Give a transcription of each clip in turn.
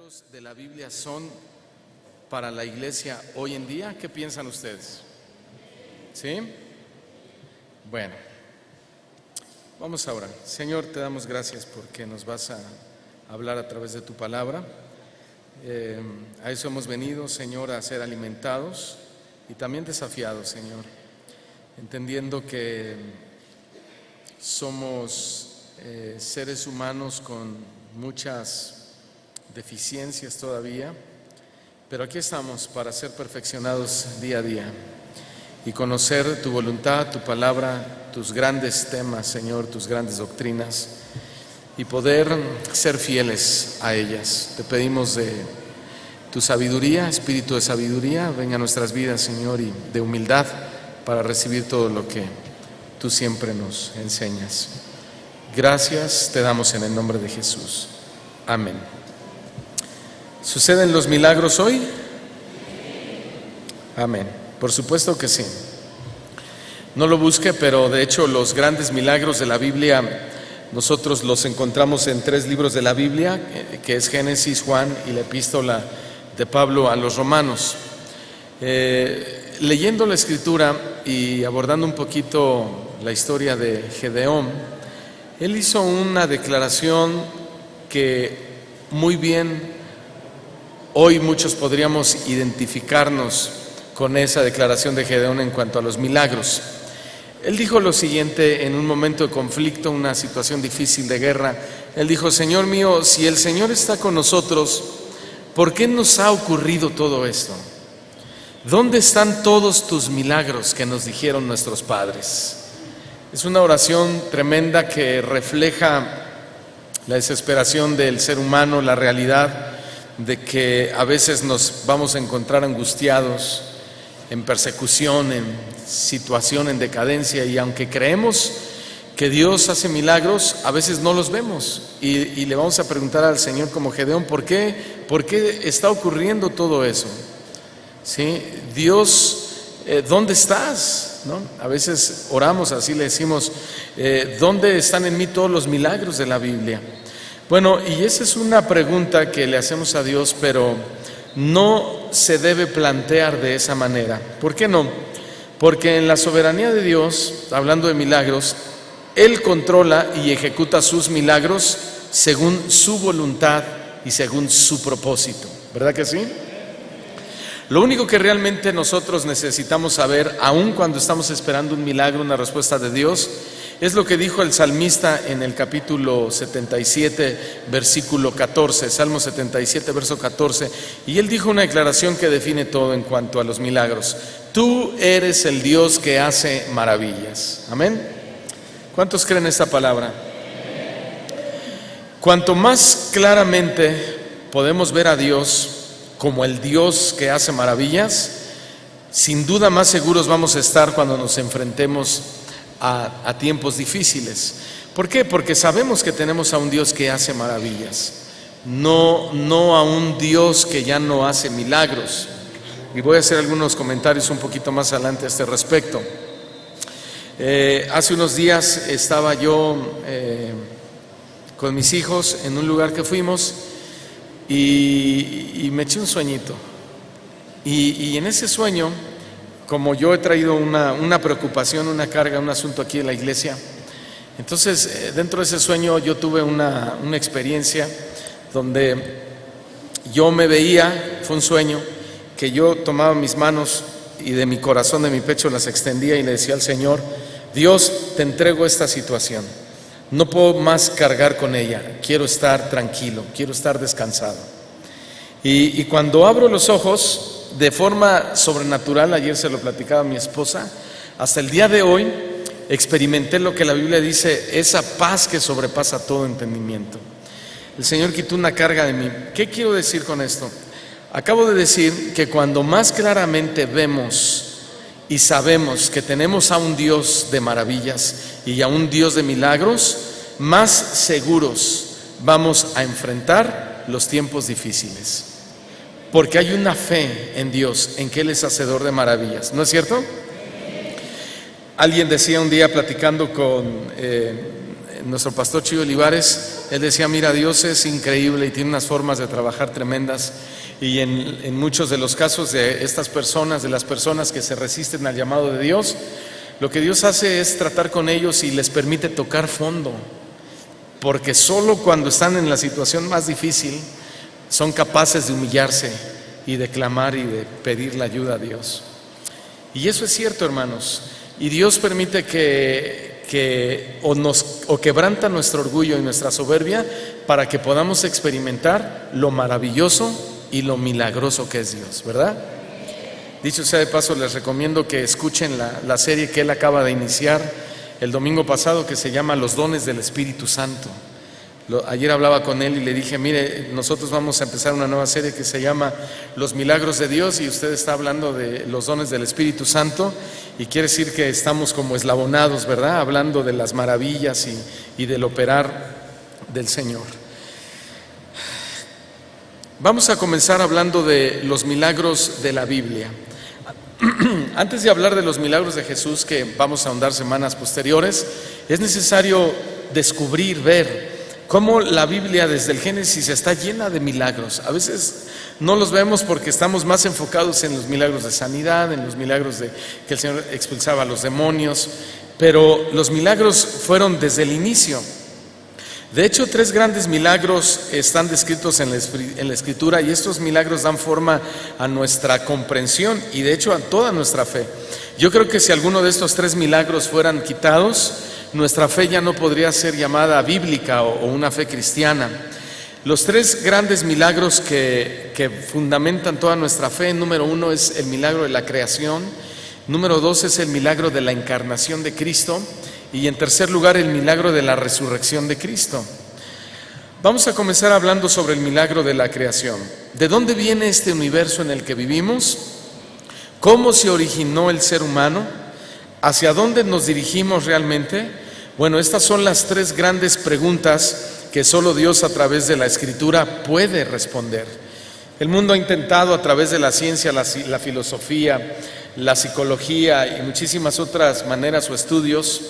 milagros de la Biblia son para la iglesia hoy en día? ¿Qué piensan ustedes? ¿Sí? Bueno, vamos ahora. Señor, te damos gracias porque nos vas a hablar a través de tu palabra. A eso hemos venido, Señor, a ser alimentados y también desafiados, Señor, entendiendo que somos seres humanos con muchas deficiencias todavía, pero aquí estamos para ser perfeccionados día a día y conocer tu voluntad, tu palabra, tus grandes temas, Señor, tus grandes doctrinas, y poder ser fieles a ellas. Te pedimos de tu sabiduría, espíritu de sabiduría, venga a nuestras vidas, Señor, y de humildad para recibir todo lo que tú siempre nos enseñas. Gracias te damos en el nombre de Jesús. Amén. ¿Suceden los milagros hoy? Amén. Por supuesto que sí. No lo busque, pero de hecho los grandes milagros de la Biblia nosotros los encontramos en 3 libros de la Biblia, que es Génesis, Juan y la epístola de Pablo a los Romanos. Leyendo la Escritura y abordando un poquito la historia de Gedeón, él hizo una declaración que muy bien hoy muchos podríamos identificarnos con esa declaración de Gedeón en cuanto a los milagros. Él dijo lo siguiente en un momento de conflicto, una situación difícil de guerra. Él dijo: Señor mío, si el Señor está con nosotros, ¿por qué nos ha ocurrido todo esto? ¿Dónde están todos tus milagros que nos dijeron nuestros padres? Es una oración tremenda que refleja la desesperación del ser humano, la realidad de que a veces nos vamos a encontrar angustiados, en persecución, en situación, en decadencia, y aunque creemos que Dios hace milagros, a veces no los vemos y le vamos a preguntar al Señor como Gedeón: ¿por qué está ocurriendo todo eso? ¿Sí? Dios, ¿dónde estás? ¿No? A veces oramos así, le decimos: ¿dónde están en mí todos los milagros de la Biblia? Bueno, y esa es una pregunta que le hacemos a Dios, pero no se debe plantear de esa manera. ¿Por qué no? Porque en la soberanía de Dios, hablando de milagros, Él controla y ejecuta sus milagros según su voluntad y según su propósito. ¿Verdad que sí? Lo único que realmente nosotros necesitamos saber, aun cuando estamos esperando un milagro, una respuesta de Dios, es lo que dijo el salmista en el capítulo 77, versículo 14, Salmo 77, verso 14, y él dijo una declaración que define todo en cuanto a los milagros: tú eres el Dios que hace maravillas. Amén. ¿Cuántos creen esta palabra? Cuanto más claramente podemos ver a Dios como el Dios que hace maravillas, sin duda más seguros vamos a estar cuando nos enfrentemos a tiempos difíciles. ¿Por qué? Porque sabemos que tenemos a un Dios que hace maravillas, no a un Dios que ya no hace milagros. Y voy a hacer algunos comentarios un poquito más adelante a este respecto. Hace unos días estaba yo con mis hijos en un lugar que fuimos y me eché un sueñito. Y en ese sueño, como yo he traído una preocupación, una carga, un asunto aquí en la iglesia, entonces dentro de ese sueño yo tuve una experiencia donde yo me veía, fue un sueño, que yo tomaba mis manos y de mi corazón, de mi pecho, las extendía y le decía al Señor: Dios, te entrego esta situación, no puedo más cargar con ella, quiero estar tranquilo, quiero estar descansado. Y cuando abro los ojos, de forma sobrenatural, ayer se lo platicaba a mi esposa, hasta el día de hoy experimenté lo que la Biblia dice: esa paz que sobrepasa todo entendimiento. El Señor quitó una carga de mí. ¿Qué quiero decir con esto? Acabo de decir que cuando más claramente vemos y sabemos que tenemos a un Dios de maravillas y a un Dios de milagros, más seguros vamos a enfrentar los tiempos difíciles. Porque hay una fe en Dios, en que Él es hacedor de maravillas. ¿No es cierto? Alguien decía un día platicando con nuestro pastor Chío Olivares, él decía, mira, Dios es increíble y tiene unas formas de trabajar tremendas, y en muchos de los casos de estas personas, de las personas que se resisten al llamado de Dios, lo que Dios hace es tratar con ellos y les permite tocar fondo, porque solo cuando están en la situación más difícil son capaces de humillarse y de clamar y de pedir la ayuda a Dios. Y eso es cierto, hermanos, y Dios permite o quebranta nuestro orgullo y nuestra soberbia para que podamos experimentar lo maravilloso y lo milagroso que es Dios, ¿verdad? Dicho sea de paso, les recomiendo que escuchen la serie que él acaba de iniciar el domingo pasado, que se llama Los dones del Espíritu Santo. Ayer hablaba con él y le dije, mire, nosotros vamos a empezar una nueva serie que se llama Los Milagros de Dios, y usted está hablando de los dones del Espíritu Santo, y quiere decir que estamos como eslabonados, ¿verdad? Hablando de las maravillas y del operar del Señor. Vamos a comenzar hablando de los milagros de la Biblia. Antes de hablar de los milagros de Jesús, que vamos a ahondar semanas posteriores, es necesario descubrir, ver cómo la Biblia desde el Génesis está llena de milagros. A veces no los vemos porque estamos más enfocados en los milagros de sanidad, en los milagros de que el Señor expulsaba a los demonios, pero los milagros fueron desde el inicio. De hecho, 3 grandes milagros están descritos en la Escritura, y estos milagros dan forma a nuestra comprensión y de hecho a toda nuestra fe. Yo creo que si alguno de estos 3 milagros fueran quitados, nuestra fe ya no podría ser llamada bíblica o una fe cristiana. Los 3 grandes milagros que fundamentan toda nuestra fe, número 1 es el milagro de la creación, número 2 es el milagro de la encarnación de Cristo, y en tercer lugar el milagro de la resurrección de Cristo. Vamos a comenzar hablando sobre el milagro de la creación. ¿De dónde viene este universo en el que vivimos? ¿Cómo se originó el ser humano? ¿Hacia dónde nos dirigimos realmente? Bueno, estas son las 3 grandes preguntas que solo Dios a través de la Escritura puede responder. El mundo ha intentado a través de la ciencia, la filosofía, la psicología y muchísimas otras maneras o estudios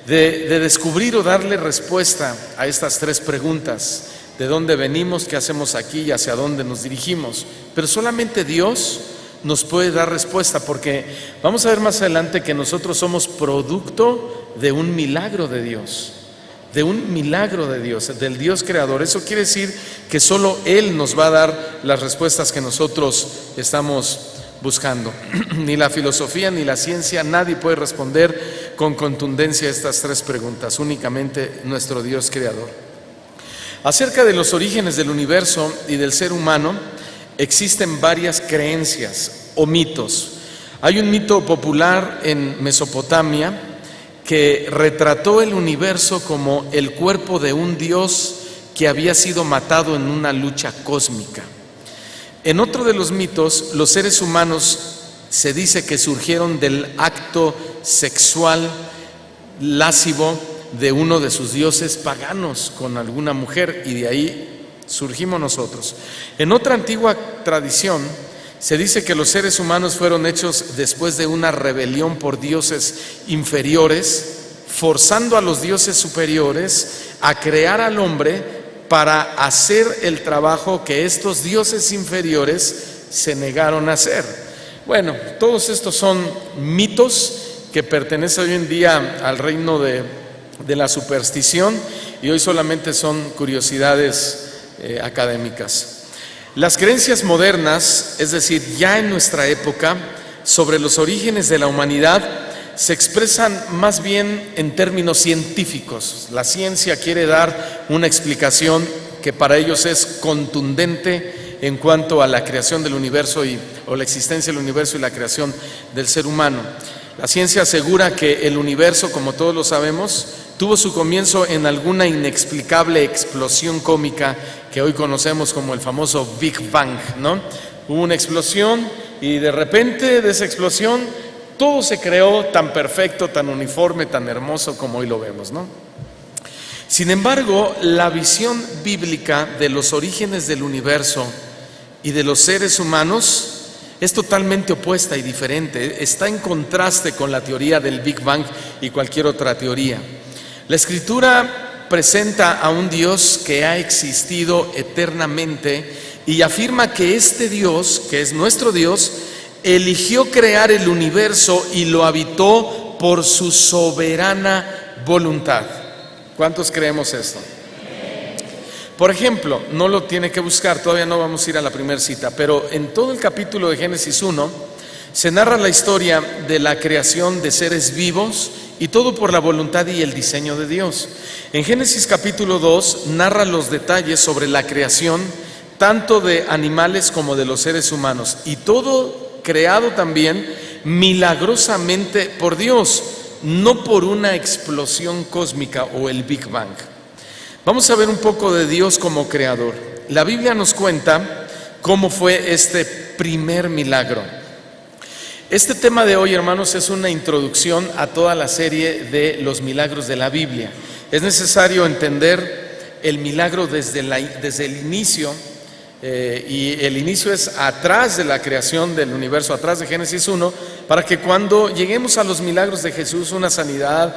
de descubrir o darle respuesta a estas 3 preguntas: ¿de dónde venimos? ¿Qué hacemos aquí? ¿Y hacia dónde nos dirigimos? Pero solamente Dios nos puede dar respuesta, porque vamos a ver más adelante que nosotros somos producto de un milagro de Dios, del Dios creador. Eso quiere decir que solo Él nos va a dar las respuestas que nosotros estamos buscando. Ni la filosofía ni la ciencia, nadie puede responder con contundencia a estas 3 preguntas, únicamente nuestro Dios creador. Acerca de los orígenes del universo y del ser humano, existen varias creencias o mitos. Hay un mito popular en Mesopotamia que retrató el universo como el cuerpo de un Dios que había sido matado en una lucha cósmica. En otro de los mitos, los seres humanos se dice que surgieron del acto sexual lascivo de uno de sus dioses paganos con alguna mujer, y de ahí surgimos nosotros. En otra antigua tradición se dice que los seres humanos fueron hechos después de una rebelión por dioses inferiores, forzando a los dioses superiores a crear al hombre para hacer el trabajo que estos dioses inferiores se negaron a hacer. Bueno, todos estos son mitos que pertenecen hoy en día al reino de la superstición, y hoy solamente son curiosidades académicas. Las creencias modernas, es decir, ya en nuestra época, sobre los orígenes de la humanidad, se expresan más bien en términos científicos. La ciencia quiere dar una explicación que para ellos es contundente en cuanto a la creación del universo o la existencia del universo y la creación del ser humano. La ciencia asegura que el universo, como todos lo sabemos, tuvo su comienzo en alguna inexplicable explosión cósmica que hoy conocemos como el famoso Big Bang, ¿no? Hubo una explosión y de repente de esa explosión todo se creó tan perfecto, tan uniforme, tan hermoso como hoy lo vemos, ¿no? Sin embargo, la visión bíblica de los orígenes del universo y de los seres humanos es totalmente opuesta y diferente. Está en contraste con la teoría del Big Bang y cualquier otra teoría. La Escritura presenta a un Dios que ha existido eternamente y afirma que este Dios, que es nuestro Dios, eligió crear el universo y lo habitó por su soberana voluntad. ¿Cuántos creemos esto? Por ejemplo, no lo tiene que buscar, todavía no vamos a ir a la primera cita, pero en todo el capítulo de Génesis 1 se narra la historia de la creación de seres vivos y todo por la voluntad y el diseño de Dios. En Génesis capítulo 2 narra los detalles sobre la creación tanto de animales como de los seres humanos, y todo creado también milagrosamente por Dios, no por una explosión cósmica o el Big Bang. Vamos a ver un poco de Dios como creador. La Biblia nos cuenta cómo fue este primer milagro. Este tema de hoy, hermanos, es una introducción a toda la serie de los milagros de la Biblia. Es necesario entender el milagro desde el inicio, y el inicio es atrás de la creación del universo, atrás de Génesis 1, para que cuando lleguemos a los milagros de Jesús, una sanidad,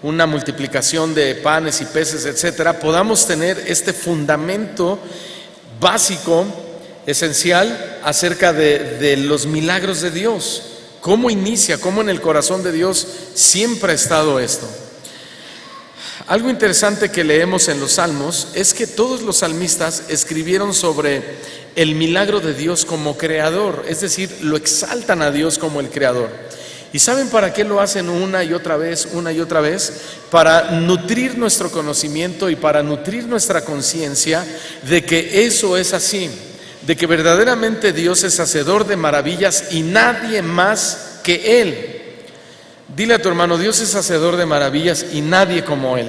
una multiplicación de panes y peces, etcétera, podamos tener este fundamento básico, esencial, acerca de los milagros de Dios. ¿Cómo inicia? ¿Cómo en el corazón de Dios siempre ha estado esto? Algo interesante que leemos en los Salmos es que todos los salmistas escribieron sobre el milagro de Dios como creador, es decir, lo exaltan a Dios como el creador. ¿Y saben para qué lo hacen una y otra vez? Para nutrir nuestro conocimiento y para nutrir nuestra conciencia de que eso es así, de que verdaderamente Dios es hacedor de maravillas y nadie más que Él. Dile a tu hermano, Dios es hacedor de maravillas y nadie como Él.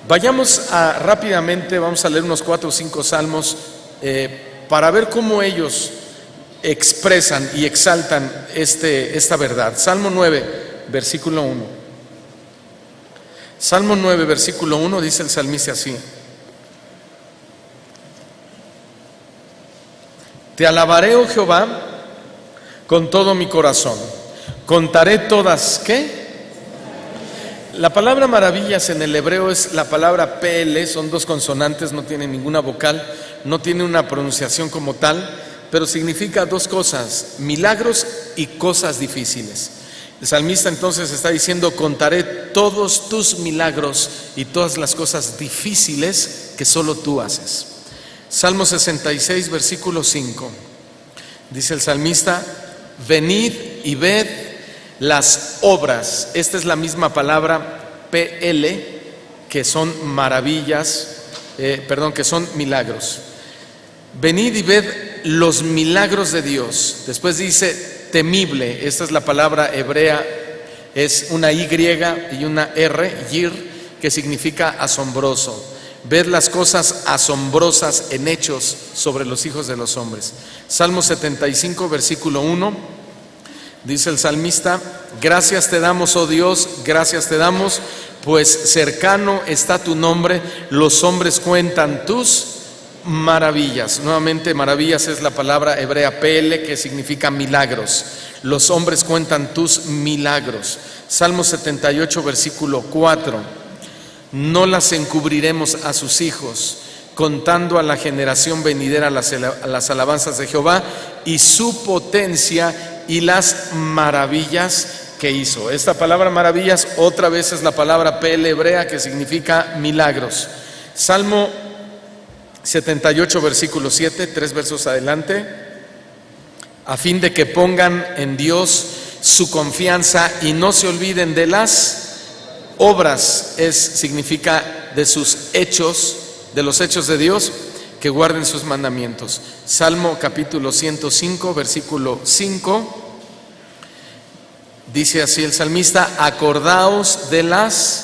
Vayamos rápidamente, vamos a leer unos 4 o 5 salmos para ver cómo ellos expresan y exaltan esta verdad. Salmo 9, versículo 1. Salmo 9, versículo 1, dice el salmista así: Te alabaré, oh Jehová, con todo mi corazón. Contaré todas, ¿qué? La palabra maravillas en el hebreo es la palabra PL, son 2 consonantes, no tiene ninguna vocal, no tiene una pronunciación como tal, pero significa 2 cosas: milagros y cosas difíciles. El salmista entonces está diciendo: contaré todos tus milagros y todas las cosas difíciles que solo tú haces. Salmo 66, versículo 5. Dice el salmista: venid y ved las obras. Esta es la misma palabra PL, que son maravillas, que son milagros. Venid y ved los milagros de Dios. Después dice temible. Esta es la palabra hebrea, es una Y y una R, yir, que significa asombroso. Ved las cosas asombrosas en hechos sobre los hijos de los hombres. Salmo 75, versículo 1. Dice el salmista: gracias te damos, oh Dios, gracias te damos, pues cercano está tu nombre, los hombres cuentan tus maravillas. Nuevamente, maravillas es la palabra hebrea PL, que significa milagros. Los hombres cuentan tus milagros. Salmo 78, versículo 4. No las encubriremos a sus hijos, contando a la generación venidera las alabanzas de Jehová y su potencia y las maravillas que hizo. Esta palabra maravillas otra vez es la palabra PL hebrea, que significa milagros. Salmo 78, versículo 7, 3 versos adelante: a fin de que pongan en Dios su confianza y no se olviden de las obras, significa de sus hechos, de los hechos de Dios, que guarden sus mandamientos. Salmo capítulo 105, versículo 5, dice así el salmista: acordaos de las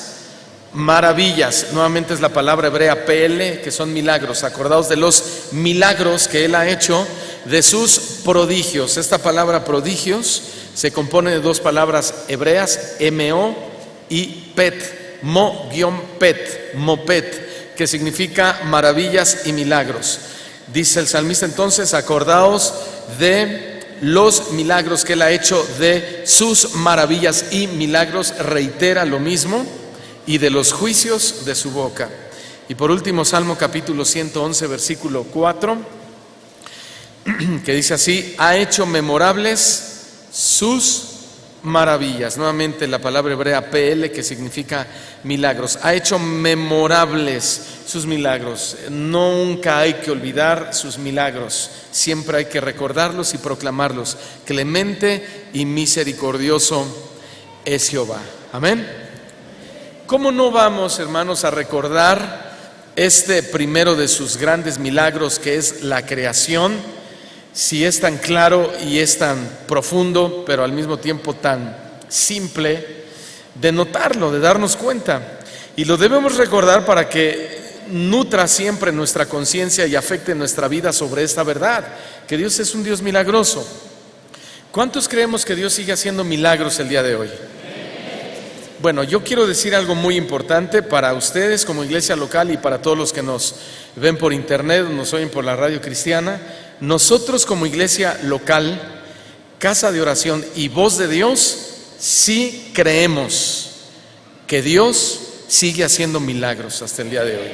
maravillas. Nuevamente es la palabra hebrea PL, que son milagros. Acordaos de los milagros que Él ha hecho, de sus prodigios. Esta palabra prodigios se compone de 2 palabras hebreas, mo y pet, mo-pet, mopet, que significa maravillas y milagros. Dice el salmista entonces: acordaos de los milagros que Él ha hecho, de sus maravillas y milagros, reitera lo mismo, y de los juicios de su boca. Y por último, Salmo capítulo 111, versículo 4, que dice así: ha hecho memorables sus maravillas. Nuevamente la palabra hebrea PL, que significa milagros. Ha hecho memorables sus milagros. Nunca hay que olvidar sus milagros, siempre hay que recordarlos y proclamarlos. Clemente y misericordioso es Jehová. Amén. ¿Cómo no vamos, hermanos, a recordar este primero de sus grandes milagros, que es la creación, si es tan claro y es tan profundo, pero al mismo tiempo tan simple de notarlo, de darnos cuenta? Y lo debemos recordar para que nutra siempre nuestra conciencia y afecte nuestra vida sobre esta verdad, que Dios es un Dios milagroso. ¿Cuántos creemos que Dios sigue haciendo milagros el día de hoy? Bueno, yo quiero decir algo muy importante para ustedes como iglesia local y para todos los que nos ven por internet, nos oyen por la radio cristiana. Nosotros como iglesia local, casa de oración y voz de Dios, sí creemos que Dios sigue haciendo milagros hasta el día de hoy.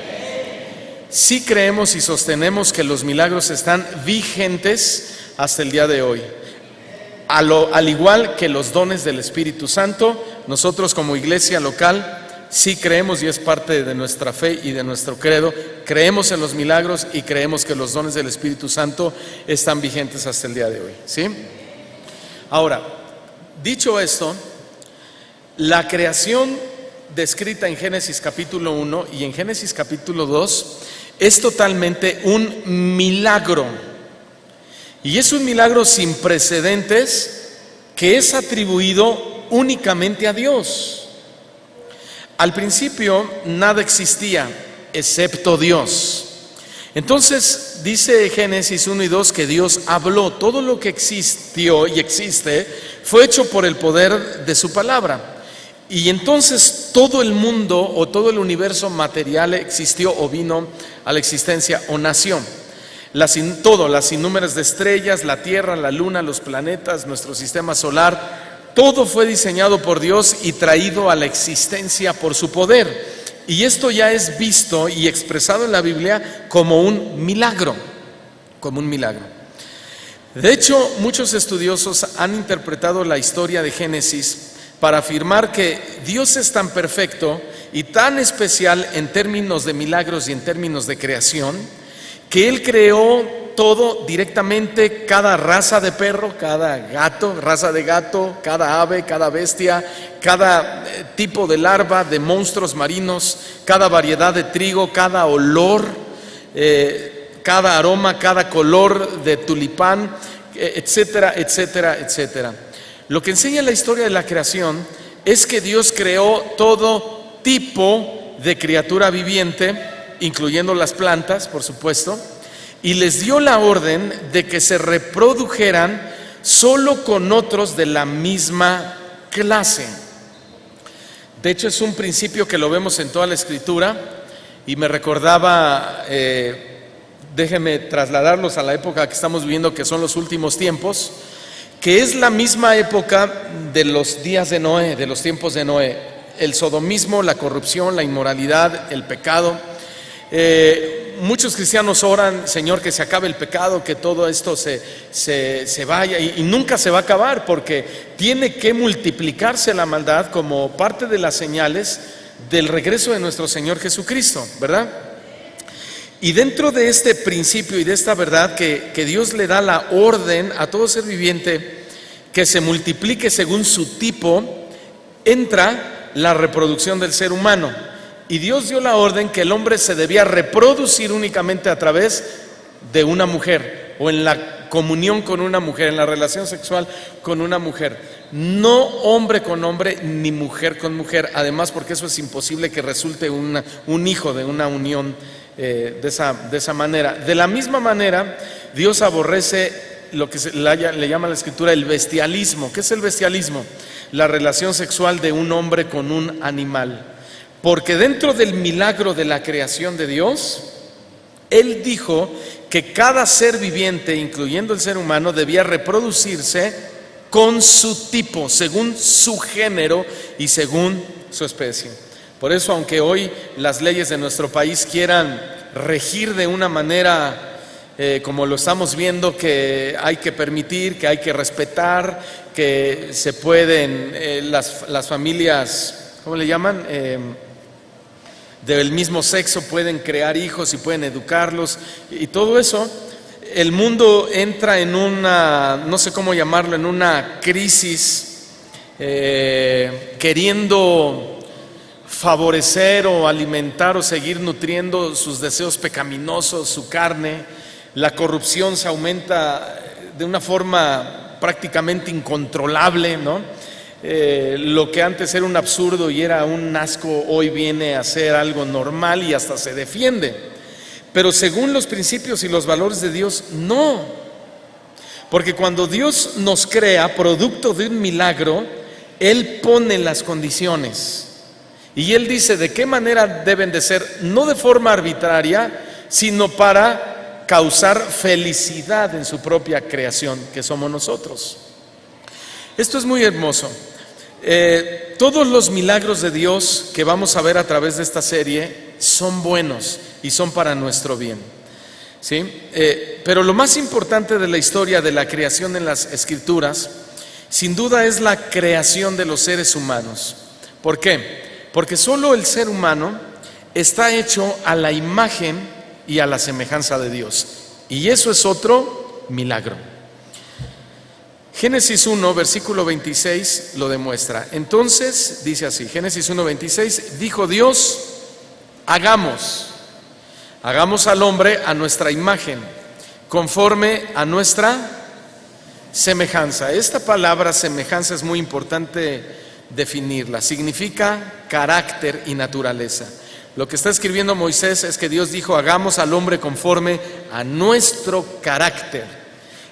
Sí creemos y sostenemos que los milagros están vigentes hasta el día de hoy. Al igual que los dones del Espíritu Santo, nosotros como iglesia local sí creemos, y es parte de nuestra fe y de nuestro credo, creemos en los milagros y creemos que los dones del Espíritu Santo están vigentes hasta el día de hoy, ¿sí? Ahora, dicho esto, la creación descrita en Génesis capítulo 1 y en Génesis capítulo 2 es totalmente un milagro. Y es un milagro sin precedentes que es atribuido únicamente a Dios. Al principio nada existía excepto Dios. Entonces dice Génesis 1 y 2 que Dios habló. Todo lo que existió y existe fue hecho por el poder de su palabra. Y entonces todo el mundo o todo el universo material existió o vino a la existencia o nació. Las innúmeras de estrellas, la tierra, la luna, los planetas, nuestro sistema solar, todo fue diseñado por Dios y traído a la existencia por su poder. Y esto ya es visto y expresado en la Biblia como un milagro, De hecho, muchos estudiosos han interpretado la historia de Génesis para afirmar que Dios es tan perfecto y tan especial en términos de milagros y en términos de creación, que Él creó todo directamente, cada raza de perro, cada raza de gato, cada ave, cada bestia, cada tipo de larva, de monstruos marinos, cada variedad de trigo, cada olor, cada aroma, cada color de tulipán, etcétera, etcétera, etcétera. Lo que enseña la historia de la creación es que Dios creó todo tipo de criatura viviente, incluyendo las plantas, por supuesto, y les dio la orden de que se reprodujeran solo con otros de la misma clase. De hecho, es un principio que lo vemos en toda la Escritura, y me recordaba, déjenme trasladarlos a la época que estamos viviendo, que son los últimos tiempos, que es la misma época de los días de Noé, de los tiempos de Noé. El sodomismo, la corrupción, la inmoralidad, el pecado. Muchos cristianos oran: Señor, que se acabe el pecado, que todo esto se vaya, y nunca se va a acabar, porque tiene que multiplicarse la maldad como parte de las señales del regreso de nuestro Señor Jesucristo, ¿verdad? Y dentro de este principio y de esta verdad que Dios le da la orden a todo ser viviente que se multiplique según su tipo, entra la reproducción del ser humano. Y Dios dio la orden que el hombre se debía reproducir únicamente a través de una mujer, o en la comunión con una mujer, en la relación sexual con una mujer. No hombre con hombre ni mujer con mujer, además porque eso es imposible que resulte un hijo de una unión de esa manera. De la misma manera, Dios aborrece lo que le llama la Escritura el bestialismo. ¿Qué es el bestialismo? La relación sexual de un hombre con un animal. Porque dentro del milagro de la creación de Dios Él dijo que cada ser viviente, incluyendo el ser humano, debía reproducirse con su tipo, según su género y según su especie. Por eso, aunque hoy las leyes de nuestro país quieran regir de una manera como lo estamos viendo, que hay que permitir, que hay que respetar, que se pueden las familias, ¿cómo le llaman? Del mismo sexo pueden crear hijos y pueden educarlos y todo eso. El mundo entra en una, no sé cómo llamarlo, en una crisis queriendo favorecer o alimentar o seguir nutriendo sus deseos pecaminosos, su carne. La corrupción se aumenta de una forma prácticamente incontrolable, ¿no? Lo que antes era un absurdo y era un asco, hoy viene a ser algo normal y hasta se defiende. Pero según los principios y los valores de Dios, no. Porque cuando Dios nos crea, producto de un milagro, Él pone las condiciones. Y Él dice de qué manera deben de ser, no de forma arbitraria, sino para causar felicidad en su propia creación, que somos nosotros. Esto es muy hermoso. Todos los milagros de Dios que vamos a ver a través de esta serie son buenos y son para nuestro bien, ¿sí? Pero lo más importante de la historia de la creación en las Escrituras, sin duda, es la creación de los seres humanos. ¿Por qué? Porque solo el ser humano está hecho a la imagen y a la semejanza de Dios. Y eso es otro milagro. Génesis 1, versículo 26 lo demuestra. Entonces, dice así, Génesis 1, 26, dijo Dios, hagamos al hombre a nuestra imagen, conforme a nuestra semejanza. Esta palabra semejanza es muy importante definirla. Significa carácter y naturaleza. Lo que está escribiendo Moisés es que Dios dijo, hagamos al hombre conforme a nuestro carácter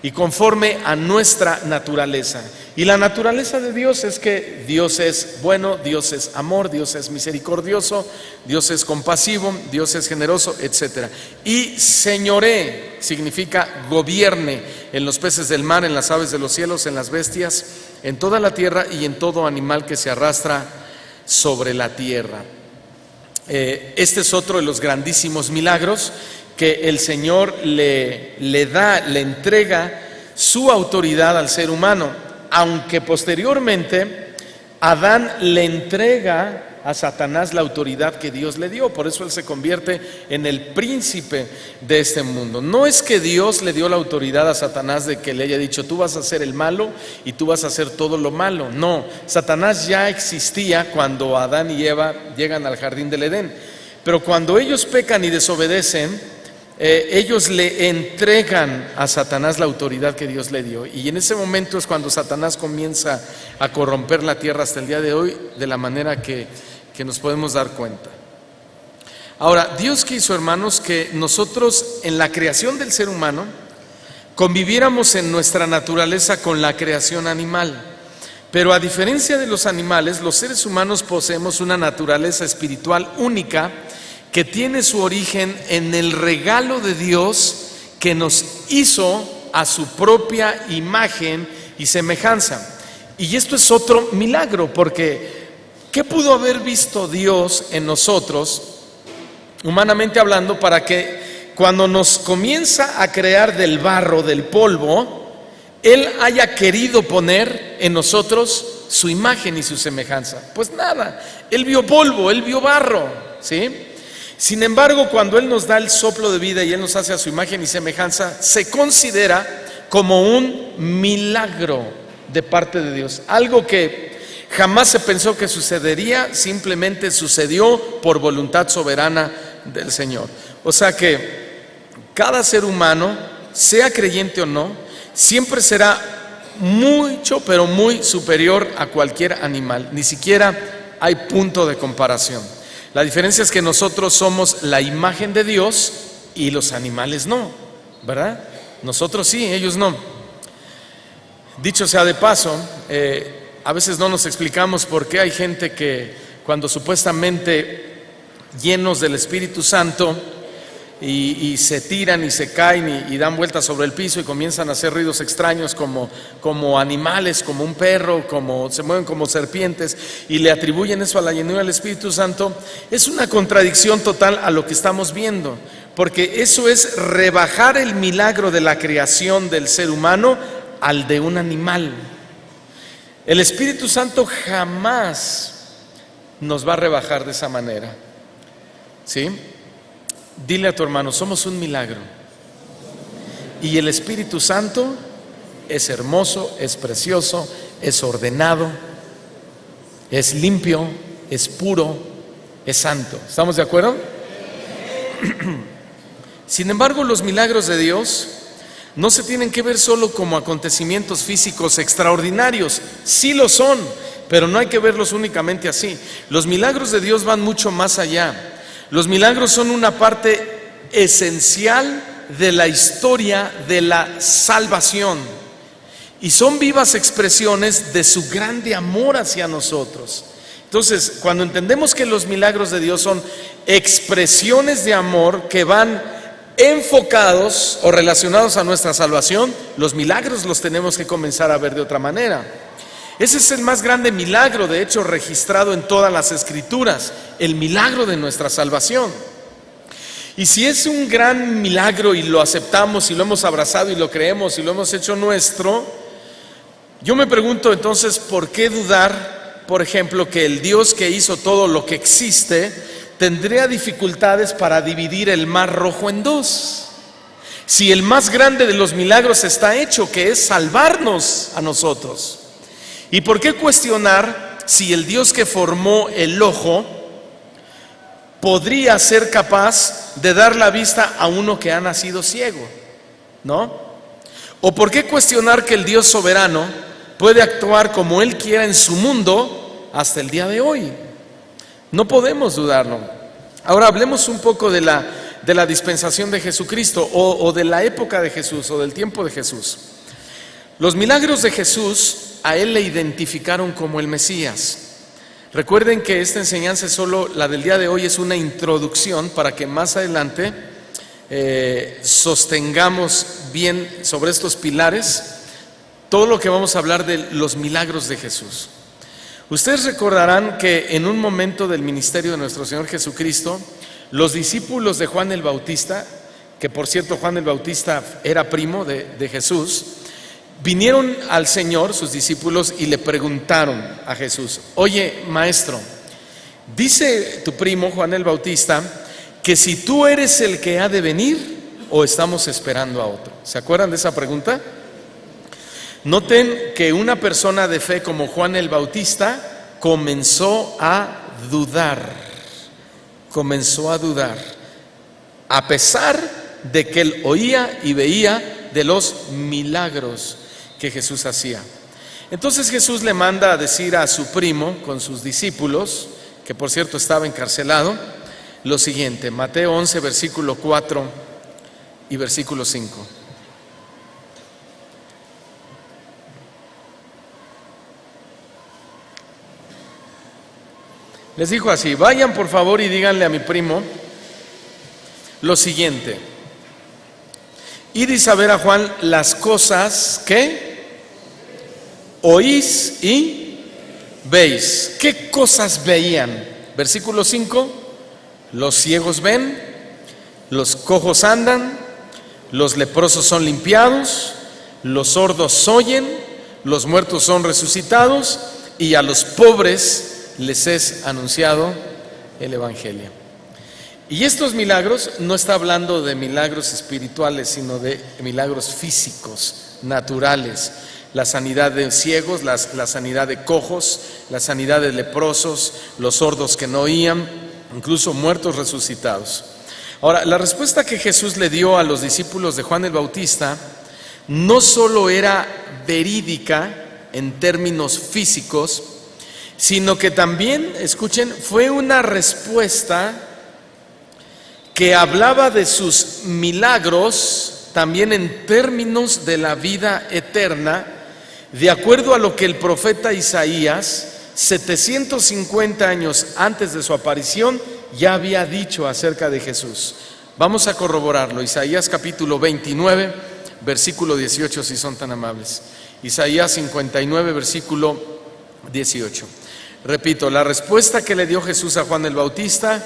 y conforme a nuestra naturaleza. Y la naturaleza de Dios es que Dios es bueno, Dios es amor, Dios es misericordioso, Dios es compasivo, Dios es generoso, etc. Y señoree significa gobierne en los peces del mar, en las aves de los cielos, en las bestias, en toda la tierra y en todo animal que se arrastra sobre la tierra. Este es otro de los grandísimos milagros que el Señor le entrega su autoridad al ser humano, aunque posteriormente Adán le entrega a Satanás la autoridad que Dios le dio. Por eso él se convierte en el príncipe de este mundo. No es que Dios le dio la autoridad a Satanás de que le haya dicho, tú vas a hacer el malo y tú vas a hacer todo lo malo. No, Satanás ya existía cuando Adán y Eva llegan al jardín del Edén. Pero cuando ellos pecan y desobedecen, ellos le entregan a Satanás la autoridad que Dios le dio. Y en ese momento es cuando Satanás comienza a corromper la tierra hasta el día de hoy, de la manera que nos podemos dar cuenta. Ahora, Dios quiso, hermanos, que nosotros en la creación del ser humano conviviéramos en nuestra naturaleza con la creación animal. Pero a diferencia de los animales, los seres humanos poseemos una naturaleza espiritual única que tiene su origen en el regalo de Dios que nos hizo a su propia imagen y semejanza. Y esto es otro milagro, porque ¿qué pudo haber visto Dios en nosotros, humanamente hablando, para que cuando nos comienza a crear del barro, del polvo, Él haya querido poner en nosotros su imagen y su semejanza? Pues nada, Él vio polvo, Él vio barro, ¿sí? Sin embargo, cuando Él nos da el soplo de vida y Él nos hace a su imagen y semejanza, se considera como un milagro de parte de Dios. Algo que jamás se pensó que sucedería, simplemente sucedió por voluntad soberana del Señor. O sea que cada ser humano, sea creyente o no, siempre será mucho, pero muy superior a cualquier animal. Ni siquiera hay punto de comparación. La diferencia es que nosotros somos la imagen de Dios y los animales no, ¿verdad? Nosotros sí, ellos no. Dicho sea de paso, a veces no nos explicamos por qué hay gente que cuando supuestamente llenos del Espíritu Santo y se tiran y se caen y dan vueltas sobre el piso y comienzan a hacer ruidos extraños como animales, como un perro, se mueven como serpientes y le atribuyen eso a la llenura del Espíritu Santo, es una contradicción total a lo que estamos viendo, porque eso es rebajar el milagro de la creación del ser humano al de un animal. El Espíritu Santo jamás nos va a rebajar de esa manera, ¿sí? Dile a tu hermano, somos un milagro. Y el Espíritu Santo es hermoso, es precioso, es ordenado, es limpio, es puro, es santo. ¿Estamos de acuerdo? Sin embargo, los milagros de Dios no se tienen que ver solo como acontecimientos físicos extraordinarios. Sí lo son, pero no hay que verlos únicamente así. Los milagros de Dios van mucho más allá. Los milagros son una parte esencial de la historia de la salvación y son vivas expresiones de su grande amor hacia nosotros. Entonces, cuando entendemos que los milagros de Dios son expresiones de amor que van enfocados o relacionados a nuestra salvación, los milagros los tenemos que comenzar a ver de otra manera. Ese es el más grande milagro, de hecho, registrado en todas las Escrituras, el milagro de nuestra salvación. Y si es un gran milagro y lo aceptamos y lo hemos abrazado y lo creemos y lo hemos hecho nuestro, yo me pregunto entonces, ¿por qué dudar, por ejemplo, que el Dios que hizo todo lo que existe tendría dificultades para dividir el Mar Rojo en dos? Si el más grande de los milagros está hecho, que es salvarnos a nosotros. ¿Y por qué cuestionar si el Dios que formó el ojo podría ser capaz de dar la vista a uno que ha nacido ciego? ¿No? ¿O por qué cuestionar que el Dios soberano puede actuar como Él quiera en su mundo hasta el día de hoy? No podemos dudarlo. Ahora hablemos un poco de la dispensación de Jesucristo o de la época de Jesús o del tiempo de Jesús. Los milagros de Jesús a Él le identificaron como el Mesías. Recuerden que esta enseñanza es solo, la del día de hoy es una introducción para que más adelante sostengamos bien sobre estos pilares todo lo que vamos a hablar de los milagros de Jesús. Ustedes recordarán que en un momento del ministerio de nuestro Señor Jesucristo, los discípulos de Juan el Bautista, que por cierto Juan el Bautista era primo de Jesús, vinieron al Señor, sus discípulos, y le preguntaron a Jesús: oye, maestro, dice tu primo Juan el Bautista que si tú eres el que ha de venir o estamos esperando a otro. ¿Se acuerdan de esa pregunta? Noten que una persona de fe como Juan el Bautista comenzó a dudar, a pesar de que él oía y veía de los milagros que Jesús hacía. Entonces Jesús le manda a decir a su primo con sus discípulos, que por cierto estaba encarcelado, lo siguiente: Mateo 11, versículo 4 y versículo 5. Les dijo así: vayan por favor y díganle a mi primo lo siguiente: id y saber a Juan las cosas que oís y veis. ¿Qué cosas veían? Versículo 5: los ciegos ven, los cojos andan, los leprosos son limpiados, los sordos oyen, los muertos son resucitados y a los pobres les es anunciado el Evangelio. Y estos milagros no está hablando de milagros espirituales, sino de milagros físicos, naturales. La sanidad de ciegos, la sanidad de cojos, la sanidad de leprosos, los sordos que no oían, incluso muertos resucitados. Ahora, la respuesta que Jesús le dio a los discípulos de Juan el Bautista no solo era verídica en términos físicos, sino que también, escuchen, fue una respuesta que hablaba de sus milagros también en términos de la vida eterna, de acuerdo a lo que el profeta Isaías, 750 años antes de su aparición, ya había dicho acerca de Jesús. Vamos a corroborarlo. Isaías capítulo 29, versículo 18, si son tan amables. Isaías 59, versículo 18. Repito, la respuesta que le dio Jesús a Juan el Bautista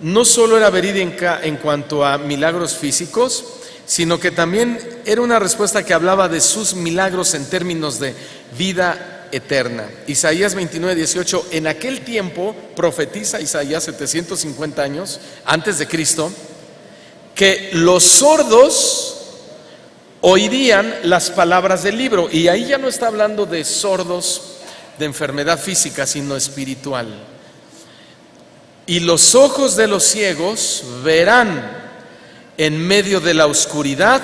no solo era verídica en cuanto a milagros físicos, sino que también era una respuesta que hablaba de sus milagros en términos de vida eterna. Isaías 29, 18, en aquel tiempo profetiza Isaías 750 años antes de Cristo, que los sordos oirían las palabras del libro. Y ahí ya no está hablando de sordos de enfermedad física, sino espiritual. Y los ojos de los ciegos verán en medio de la oscuridad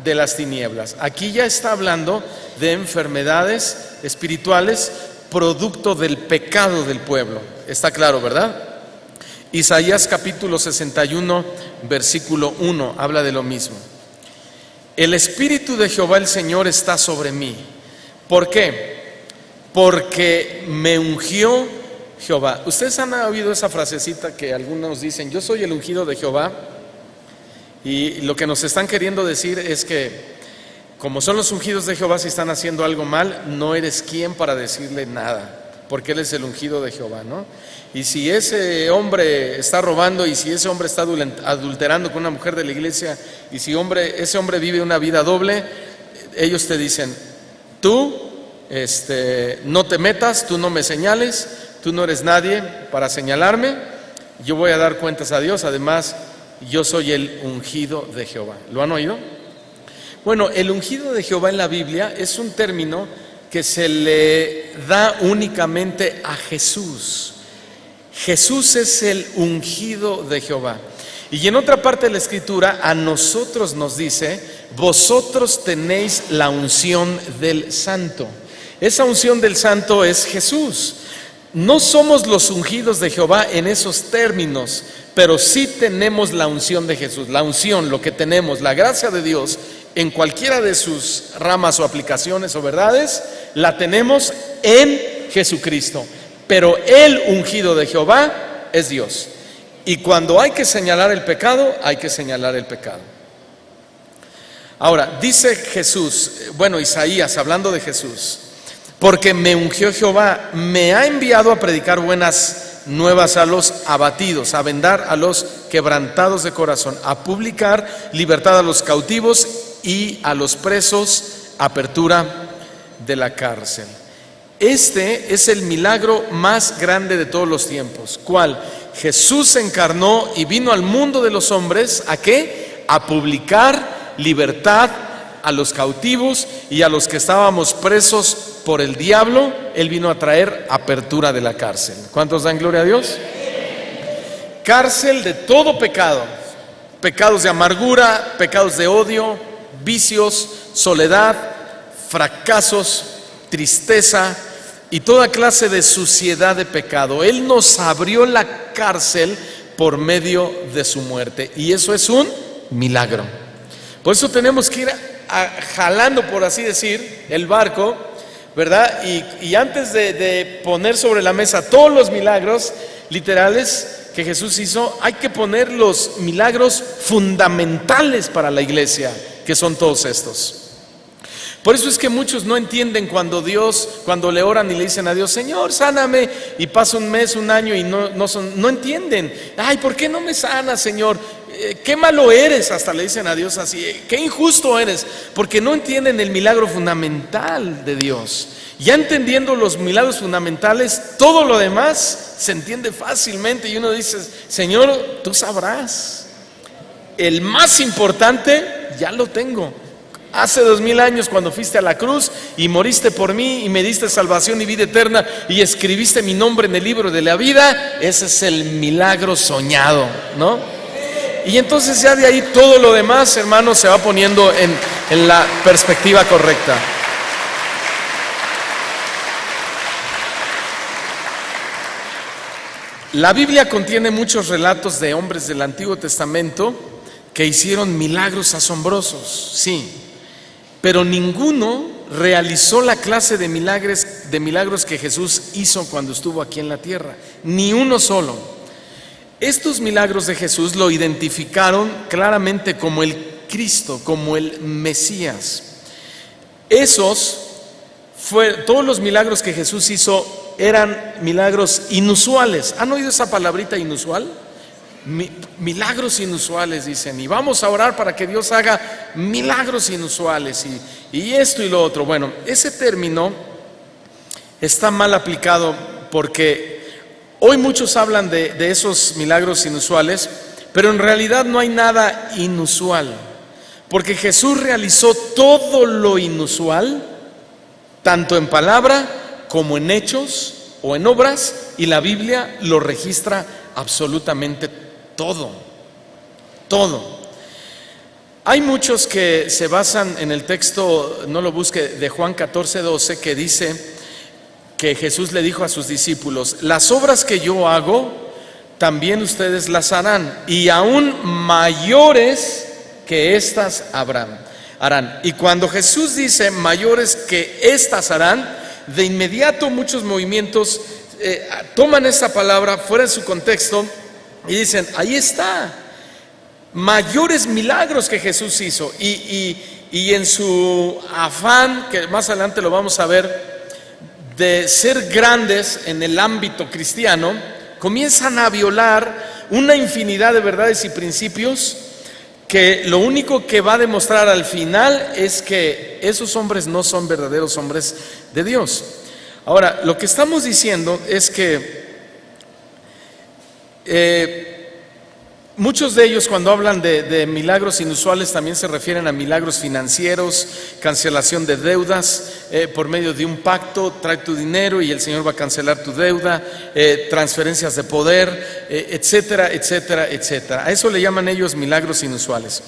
de las tinieblas. Aquí ya está hablando de enfermedades espirituales producto del pecado del pueblo. Está claro, ¿verdad? Isaías capítulo 61, versículo 1, habla de lo mismo. El Espíritu de Jehová el Señor está sobre mí. ¿Por qué? Porque me ungió Jehová. Ustedes han oído esa frasecita que algunos dicen: yo soy el ungido de Jehová. Y lo que nos están queriendo decir es que, como son los ungidos de Jehová, si están haciendo algo mal, no eres quien para decirle nada, porque Él es el ungido de Jehová, ¿no? Y si ese hombre está robando, y si ese hombre está adulterando con una mujer de la iglesia, y si ese hombre vive una vida doble, ellos te dicen: tú no te metas, tú no me señales, tú no eres nadie para señalarme, yo voy a dar cuentas a Dios, además yo soy el ungido de Jehová. ¿Lo han oído? Bueno, el ungido de Jehová en la Biblia es un término que se le da únicamente a Jesús. Jesús es el ungido de Jehová. Y en otra parte de la Escritura a nosotros nos dice: vosotros tenéis la unción del Santo. Esa unción del Santo es Jesús. No somos los ungidos de Jehová en esos términos, pero sí tenemos la unción de Jesús. La unción, lo que tenemos, la gracia de Dios en cualquiera de sus ramas o aplicaciones o verdades, la tenemos en Jesucristo. Pero el ungido de Jehová es Dios. Y cuando hay que señalar el pecado, hay que señalar el pecado. Ahora, dice Jesús, Isaías, hablando de Jesús: porque me ungió Jehová, me ha enviado a predicar buenas nuevas a los abatidos, a vendar a los quebrantados de corazón, a publicar libertad a los cautivos y a los presos, apertura de la cárcel. Este es el milagro más grande de todos los tiempos. ¿Cuál? Jesús se encarnó y vino al mundo de los hombres, ¿a qué? A publicar libertad a los cautivos y a los que estábamos presos por el diablo. Él vino a traer apertura de la cárcel. ¿Cuántos dan gloria a Dios? Cárcel de todo pecado: pecados de amargura, pecados de odio, vicios, soledad, fracasos, tristeza y toda clase de suciedad de pecado. Él nos abrió la cárcel por medio de su muerte, y eso es un milagro. Por eso tenemos que ir jalando, por así decir, el barco, ¿verdad? Y antes de poner sobre la mesa todos los milagros literales que Jesús hizo, hay que poner los milagros fundamentales para la iglesia, que son todos estos. Por eso es que muchos no entienden cuando le oran y le dicen a Dios: Señor, sáname, y pasa un mes, un año y no entienden. Ay, ¿por qué no me sanas, Señor? Qué malo eres, hasta le dicen a Dios así. Qué injusto eres, porque no entienden el milagro fundamental de Dios. Ya entendiendo los milagros fundamentales, todo lo demás se entiende fácilmente, y uno dice: Señor, tú sabrás. El más importante ya lo tengo. Hace 2000 años, cuando fuiste a la cruz y moriste por mí y me diste salvación y vida eterna y escribiste mi nombre en el libro de la vida, ese es el milagro soñado, ¿no? Y entonces ya de ahí todo lo demás, hermanos, se va poniendo en la perspectiva correcta. La Biblia contiene muchos relatos de hombres del Antiguo Testamento que hicieron milagros asombrosos, sí, pero ninguno realizó la clase de milagros que Jesús hizo cuando estuvo aquí en la tierra, ni uno solo. estos milagros de Jesús lo identificaron claramente como el Cristo, como el Mesías. Todos los milagros que Jesús hizo eran milagros inusuales. ¿Han oído esa palabrita inusual? Milagros inusuales, dicen, y vamos a orar para que Dios haga milagros inusuales y esto y lo otro. Bueno, ese término está mal aplicado porque hoy muchos hablan de esos milagros inusuales, pero en realidad no hay nada inusual, porque Jesús realizó todo lo inusual, tanto en palabra como en hechos o en obras, y la Biblia lo registra absolutamente todo. Hay muchos que se basan en el texto, no lo busque, de Juan 14:12, que dice que Jesús le dijo a sus discípulos: las obras que yo hago, también ustedes las harán, y aún mayores que estas harán. Y cuando Jesús dice mayores que estas harán, de inmediato muchos movimientos toman esa palabra fuera de su contexto y dicen: ahí está, mayores milagros que Jesús hizo. Y en su afán, que más adelante lo vamos a ver, de ser grandes en el ámbito cristiano, comienzan a violar una infinidad de verdades y principios que lo único que va a demostrar al final es que esos hombres no son verdaderos hombres de Dios. Ahora, lo que estamos diciendo es que muchos de ellos, cuando hablan de milagros inusuales, también se refieren a milagros financieros, cancelación de deudas por medio de un pacto: trae tu dinero y el Señor va a cancelar tu deuda, transferencias de poder, etcétera, etcétera, etcétera. A eso le llaman ellos milagros inusuales.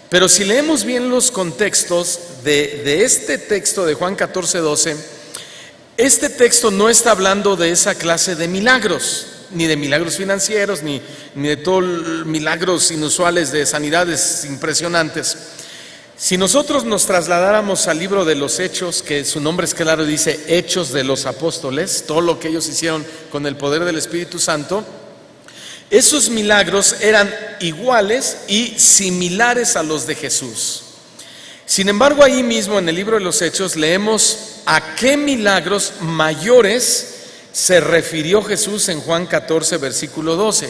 Pero si leemos bien los contextos de este texto de Juan 14:12, este texto no está hablando de esa clase de milagros, ni de milagros financieros, ni de todos milagros inusuales de sanidades impresionantes. Si nosotros nos trasladáramos al libro de los Hechos, que su nombre es claro, dice Hechos de los Apóstoles, todo lo que ellos hicieron con el poder del Espíritu Santo, esos milagros eran iguales y similares a los de Jesús. Sin embargo, ahí mismo en el libro de los Hechos leemos a qué milagros mayores se refirió Jesús en Juan 14, versículo 12.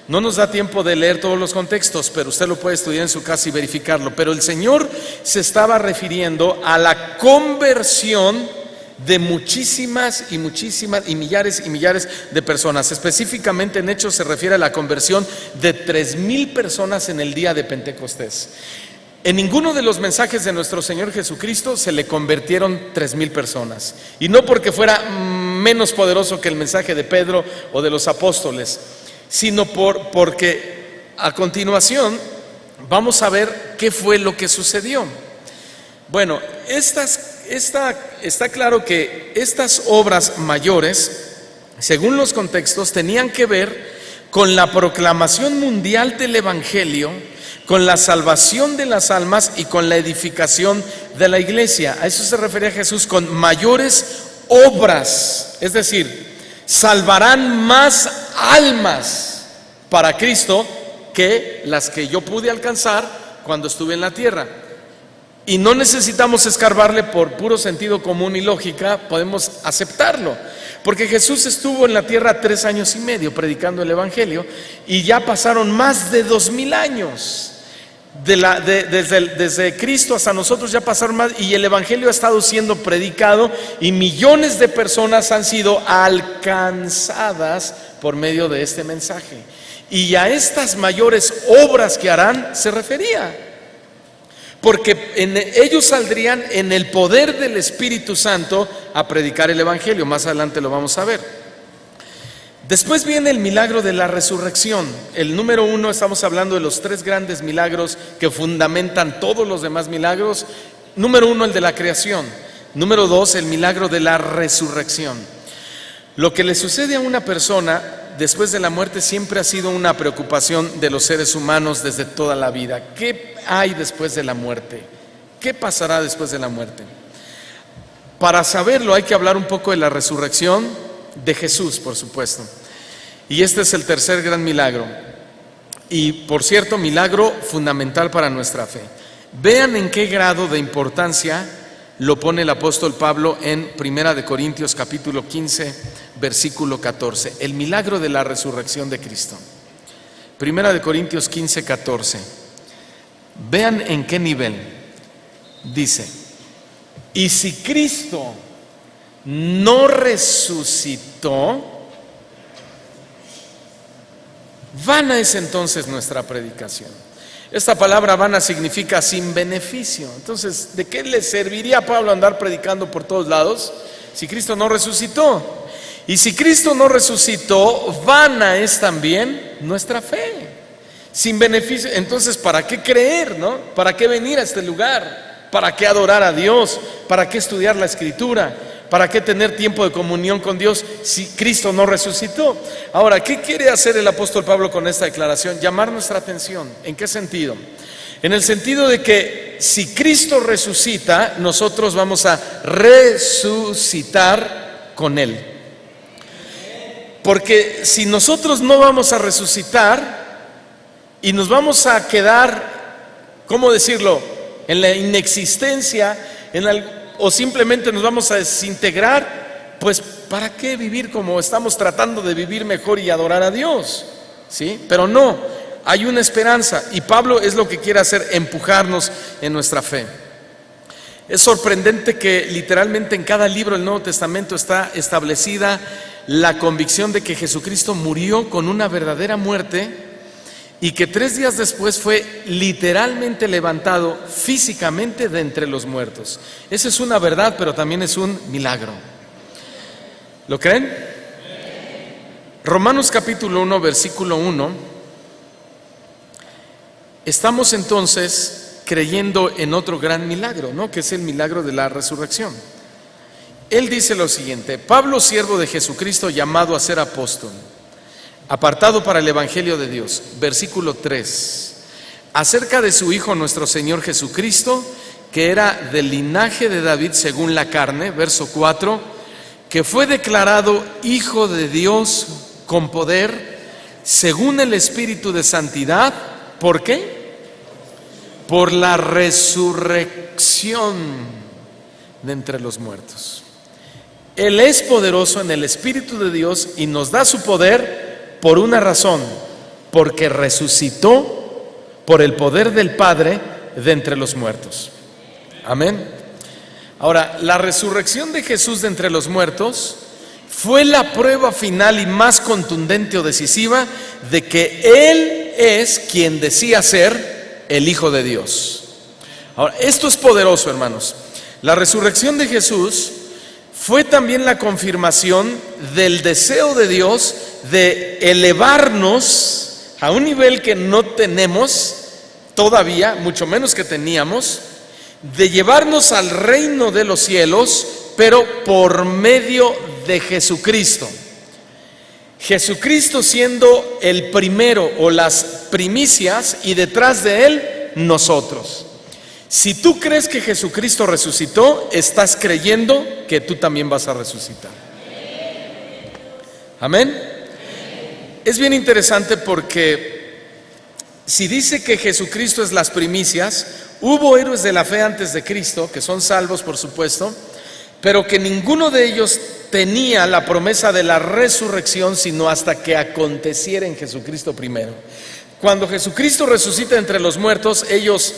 No nos da tiempo de leer todos los contextos, pero usted lo puede estudiar en su casa y verificarlo. Pero el Señor se estaba refiriendo a la conversión de muchísimas y millares y millares de personas. Específicamente en Hechos se refiere a la conversión de 3,000 personas en el día de Pentecostés. En ninguno de los mensajes de nuestro Señor Jesucristo se le convirtieron 3,000 personas. Y no porque fuera menos poderoso que el mensaje de Pedro o de los apóstoles, sino porque a continuación vamos a ver qué fue lo que sucedió. Bueno, está claro que estas obras mayores, según los contextos, tenían que ver con la proclamación mundial del Evangelio, con la salvación de las almas y con la edificación de la iglesia. A eso se refería Jesús con mayores obras, es decir, salvarán más almas para Cristo que las que yo pude alcanzar cuando estuve en la tierra. Y no necesitamos escarbarle por puro sentido común y lógica, podemos aceptarlo, porque Jesús estuvo en la tierra 3 años y medio predicando el Evangelio y ya pasaron más de 2,000 años. Desde Cristo hasta nosotros ya pasaron más, y el Evangelio ha estado siendo predicado y millones de personas han sido alcanzadas por medio de este mensaje. Y a estas mayores obras que harán se refería, porque ellos saldrían en el poder del Espíritu Santo a predicar el Evangelio. Más adelante lo vamos a ver. Después viene el milagro de la resurrección. El número 1, estamos hablando de los 3 grandes milagros que fundamentan todos los demás milagros. Número 1, el de la creación. Número 2, el milagro de la resurrección. Lo que le sucede a una persona después de la muerte siempre ha sido una preocupación de los seres humanos desde toda la vida. ¿Qué hay después de la muerte? ¿Qué pasará después de la muerte? Para saberlo hay que hablar un poco de la resurrección de Jesús, por supuesto. Y este es el tercer gran milagro. Y por cierto, milagro fundamental para nuestra fe. Vean en qué grado de importancia lo pone el apóstol Pablo en 1 Corintios capítulo 15, versículo 14. El milagro de la resurrección de Cristo. 1 Corintios 15, 14. Vean en qué nivel. Dice: y si Cristo no resucitó, vana es entonces nuestra predicación. Esta palabra vana significa sin beneficio. Entonces, ¿de qué le serviría a Pablo andar predicando por todos lados si Cristo no resucitó? Y si Cristo no resucitó, vana es también nuestra fe. Sin beneficio, entonces ¿para qué creer, no? ¿Para qué venir a este lugar? ¿Para qué adorar a Dios? ¿Para qué estudiar la Escritura? ¿Para qué tener tiempo de comunión con Dios si Cristo no resucitó? Ahora, ¿qué quiere hacer el apóstol Pablo con esta declaración? Llamar nuestra atención. ¿En qué sentido? En el sentido de que si Cristo resucita, nosotros vamos a resucitar con Él. Porque si nosotros no vamos a resucitar y nos vamos a quedar, ¿cómo decirlo?, en la inexistencia, o simplemente nos vamos a desintegrar, pues ¿para qué vivir como estamos tratando de vivir mejor y adorar a Dios? ¿Sí? Pero no, hay una esperanza, y Pablo es lo que quiere hacer, empujarnos en nuestra fe. Es sorprendente que literalmente en cada libro del Nuevo Testamento está establecida la convicción de que Jesucristo murió con una verdadera muerte y que 3 días después fue literalmente levantado físicamente de entre los muertos. Esa es una verdad, pero también es un milagro. ¿Lo creen? Romanos capítulo 1, versículo 1. Estamos entonces creyendo en otro gran milagro, ¿no? Que es el milagro de la resurrección. Él dice lo siguiente: Pablo, siervo de Jesucristo, llamado a ser apóstol, apartado para el Evangelio de Dios. Versículo 3. Acerca de su Hijo nuestro Señor Jesucristo, que era del linaje de David según la carne. Verso 4. Que fue declarado Hijo de Dios con poder, según el Espíritu de santidad. ¿Por qué? Por la resurrección de entre los muertos. Él es poderoso en el Espíritu de Dios y nos da su poder por una razón: porque resucitó por el poder del Padre de entre los muertos. Amén. Ahora, la resurrección de Jesús de entre los muertos fue la prueba final y más contundente o decisiva de que Él es quien decía ser el Hijo de Dios. Ahora, esto es poderoso, hermanos. La resurrección de Jesús fue también la confirmación del deseo de Dios de elevarnos a un nivel que no tenemos todavía, mucho menos que teníamos, de llevarnos al reino de los cielos, pero por medio de Jesucristo. Jesucristo siendo el primero o las primicias, y detrás de Él nosotros. Si tú crees que Jesucristo resucitó, estás creyendo que tú también vas a resucitar. Amén. Es bien interesante porque si dice que Jesucristo es las primicias, hubo héroes de la fe antes de Cristo, que son salvos por supuesto, pero que ninguno de ellos tenía la promesa de la resurrección sino hasta que aconteciera en Jesucristo primero. Cuando Jesucristo resucita entre los muertos, ellos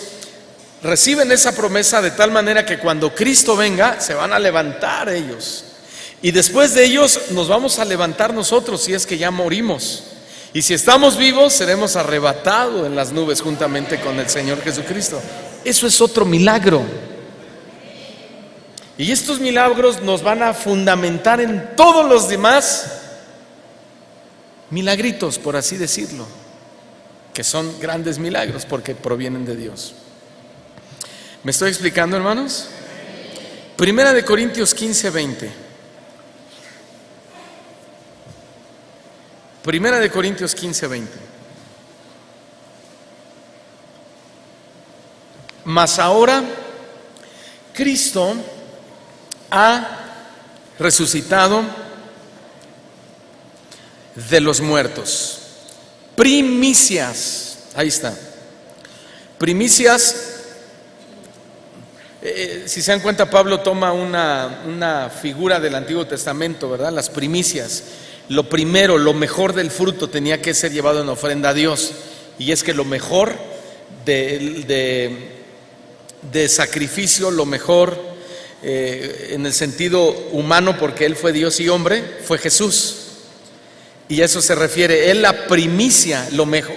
reciben esa promesa de tal manera que cuando Cristo venga, se van a levantar ellos. Y después de ellos nos vamos a levantar nosotros si es que ya morimos. Y si estamos vivos, seremos arrebatados en las nubes juntamente con el Señor Jesucristo. Eso es otro milagro. Y estos milagros nos van a fundamentar en todos los demás milagritos, por así decirlo, que son grandes milagros porque provienen de Dios. ¿Me estoy explicando, hermanos? 1 Corintios 15, 20. 1 Corintios 15, 20. Mas ahora Cristo ha resucitado de los muertos. Primicias, ahí está. Primicias, si se dan cuenta, Pablo toma una figura del Antiguo Testamento, ¿verdad? Las primicias, lo primero, lo mejor del fruto tenía que ser llevado en ofrenda a Dios. Y es que lo mejor de sacrificio, lo mejor en el sentido humano, porque Él fue Dios y hombre, fue Jesús. Y a eso se refiere. Él, la primicia,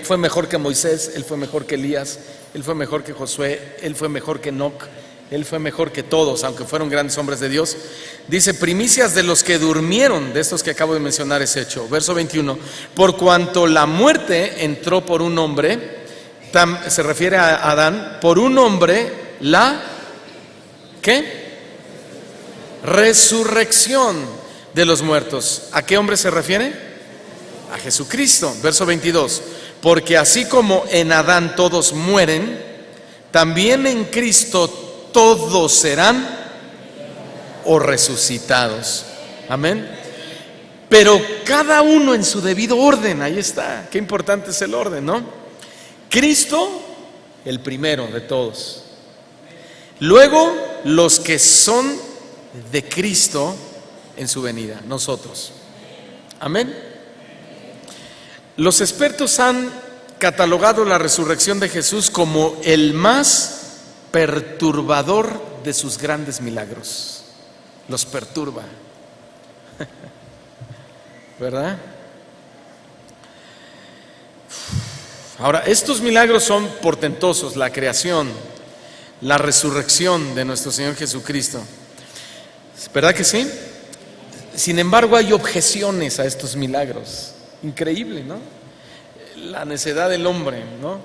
fue mejor que Moisés, Él fue mejor que Elías, Él fue mejor que Josué, Él fue mejor que Enoc, Él fue mejor que todos, aunque fueron grandes hombres de Dios. Dice, primicias de los que durmieron, de estos que acabo de mencionar es hecho. Verso 21, por cuanto la muerte entró por un hombre, se refiere a Adán, por un hombre la, ¿qué? Resurrección de los muertos. ¿A qué hombre se refiere? A Jesucristo. Verso 22, porque así como en Adán todos mueren, también en Cristo todos serán o resucitados. Amén. Pero cada uno en su debido orden. Ahí está, qué importante es el orden, ¿no? Cristo, el primero de todos. Luego los que son de Cristo en su venida, nosotros. Amén. Los expertos han catalogado la resurrección de Jesús como el más perturbador de sus grandes milagros. Los perturba, ¿verdad? Ahora, estos milagros son portentosos: la creación, la resurrección de nuestro Señor Jesucristo. ¿Verdad que sí? Sin embargo, hay objeciones a estos milagros. Increíble, ¿no? La necedad del hombre, ¿no?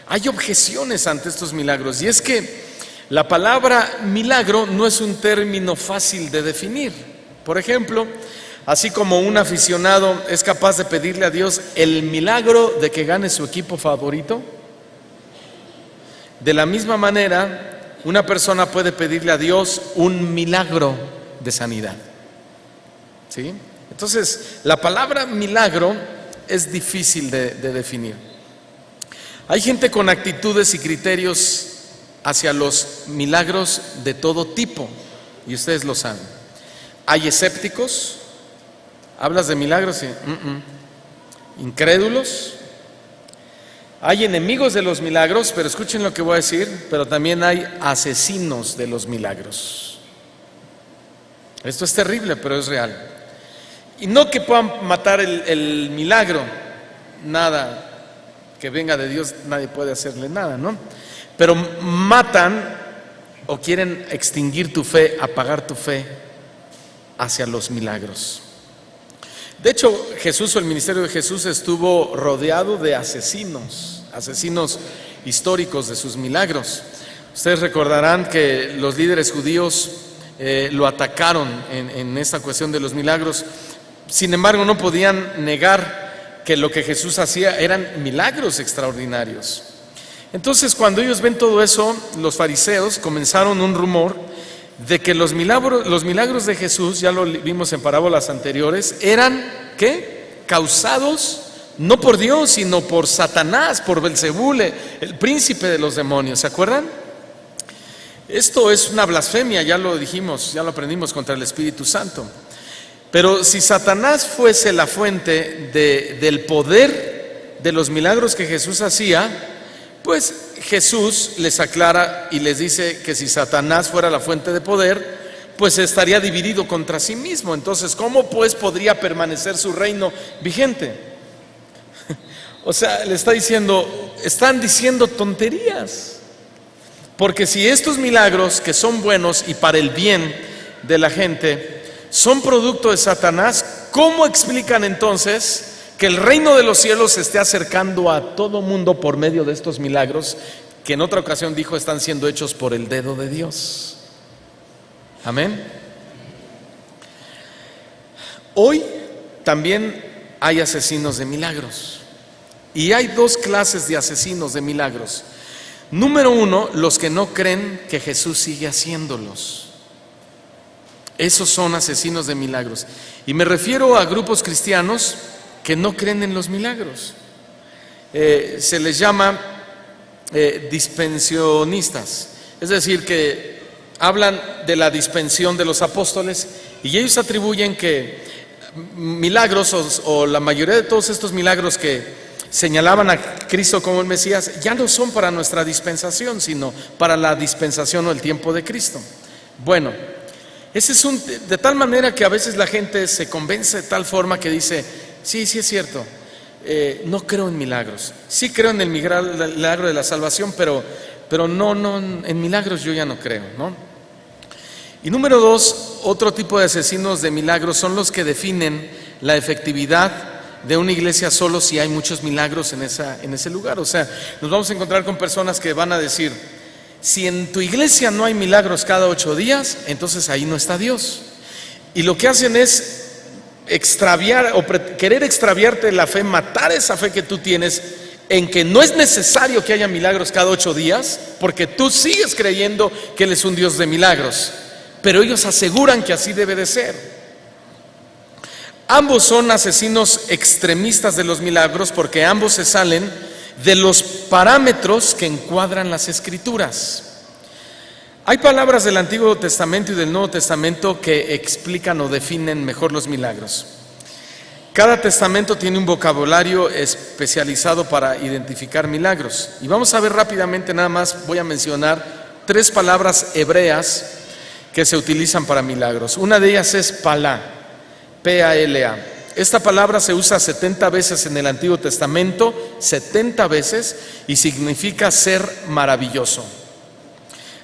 Hay objeciones ante estos milagros, y es que la palabra milagro no es un término fácil de definir. Por ejemplo, así como un aficionado es capaz de pedirle a Dios el milagro de que gane su equipo favorito, de la misma manera una persona puede pedirle a Dios un milagro de sanidad. ¿Sí? Entonces, la palabra milagro es difícil de definir. Hay gente con actitudes y criterios hacia los milagros de todo tipo, y ustedes lo saben. Hay escépticos, hablas de milagros y incrédulos. Hay enemigos de los milagros, pero escuchen lo que voy a decir, pero también hay asesinos de los milagros. Esto es terrible, pero es real. Y no que puedan matar el milagro, nada que venga de Dios, nadie puede hacerle nada, ¿no? Pero matan o quieren extinguir tu fe, apagar tu fe hacia los milagros. De hecho, Jesús o el ministerio de Jesús estuvo rodeado de asesinos históricos de sus milagros. Ustedes recordarán que los líderes judíos lo atacaron en esta cuestión de los milagros. Sin embargo, no podían negar que lo que Jesús hacía eran milagros extraordinarios. Entonces, cuando ellos ven todo eso, los fariseos comenzaron un rumor de que los milagros de Jesús, ya lo vimos en parábolas anteriores, eran, ¿qué? Causados no por Dios, sino por Satanás, por Belzebú, el príncipe de los demonios. ¿Se acuerdan? Esto es una blasfemia, ya lo dijimos, ya lo aprendimos, contra el Espíritu Santo. Pero si Satanás fuese la fuente del poder de los milagros que Jesús hacía, pues Jesús les aclara y les dice que si Satanás fuera la fuente de poder, pues estaría dividido contra sí mismo. Entonces, ¿cómo pues podría permanecer su reino vigente? O sea, le está diciendo, están diciendo tonterías. Porque si estos milagros, que son buenos y para el bien de la gente, son producto de Satanás, ¿cómo explican entonces que el reino de los cielos se esté acercando a todo mundo por medio de estos milagros que en otra ocasión dijo están siendo hechos por el dedo de Dios? Amén. Hoy también hay asesinos de milagros, y hay dos clases de asesinos de milagros. Número uno, los que no creen que Jesús sigue haciéndolos. Esos son asesinos de milagros. Y me refiero a grupos cristianos que no creen en los milagros. Se les llama dispensionistas, es decir, que hablan de la dispensión de los apóstoles y ellos atribuyen que milagros o la mayoría de todos estos milagros que señalaban a Cristo como el Mesías ya no son para nuestra dispensación, sino para la dispensación o el tiempo de Cristo. Bueno, ese es de tal manera que a veces la gente se convence de tal forma que dice, sí es cierto, no creo en milagros, sí creo en el milagro de la salvación, pero no, en milagros yo ya no creo, ¿no? Y número dos, otro tipo de asesinos de milagros son los que definen la efectividad de una iglesia solo si hay muchos milagros en ese lugar. O sea, nos vamos a encontrar con personas que van a decir, si en tu iglesia no hay milagros cada 8 días, entonces ahí no está Dios. Y lo que hacen es extraviar o querer extraviarte la fe, matar esa fe que tú tienes en que no es necesario que haya milagros cada 8 días, porque tú sigues creyendo que Él es un Dios de milagros, pero ellos aseguran que así debe de ser. Ambos son asesinos extremistas de los milagros porque ambos se salen de los parámetros que encuadran las Escrituras. Hay palabras del Antiguo Testamento y del Nuevo Testamento que explican o definen mejor los milagros. Cada testamento tiene un vocabulario especializado para identificar milagros. Y vamos a ver rápidamente, nada más voy a mencionar 3 palabras hebreas que se utilizan para milagros. Una de ellas es palá, P-A-L-A. Esta palabra se usa 70 veces en el Antiguo Testamento, 70 veces, y significa ser maravilloso.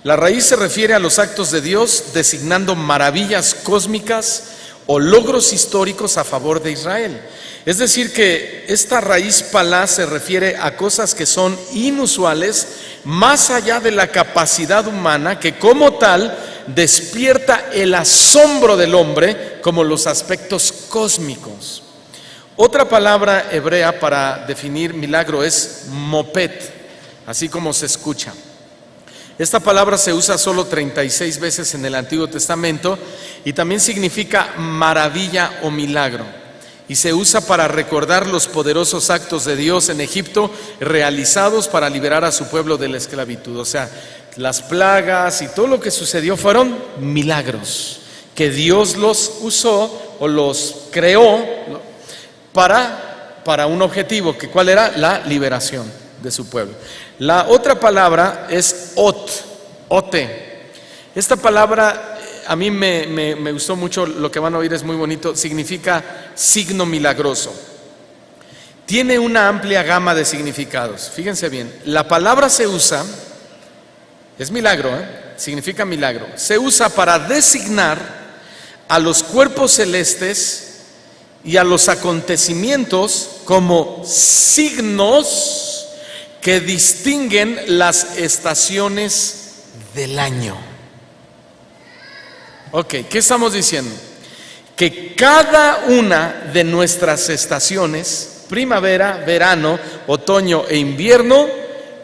La raíz se refiere a los actos de Dios designando maravillas cósmicas o logros históricos a favor de Israel. Es decir que esta raíz palá se refiere a cosas que son inusuales, más allá de la capacidad humana, que como tal despierta el asombro del hombre, como los aspectos cósmicos. Otra palabra hebrea para definir milagro es mopet, así como se escucha. Esta palabra se usa solo 36 veces en el Antiguo Testamento y también significa maravilla o milagro. Y se usa para recordar los poderosos actos de Dios en Egipto realizados para liberar a su pueblo de la esclavitud. O sea, las plagas y todo lo que sucedió fueron milagros que Dios los usó o los creó para un objetivo, que ¿cuál era? La liberación de su pueblo. La otra palabra es ote. Esta palabra a mí me gustó mucho, lo que van a oír es muy bonito, significa signo milagroso. Tiene una amplia gama de significados. Fíjense bien, la palabra se usa, es milagro, significa milagro. Se usa para designar a los cuerpos celestes y a los acontecimientos como signos que distinguen las estaciones del año. Ok, ¿qué estamos diciendo? Que cada una de nuestras estaciones, primavera, verano, otoño e invierno,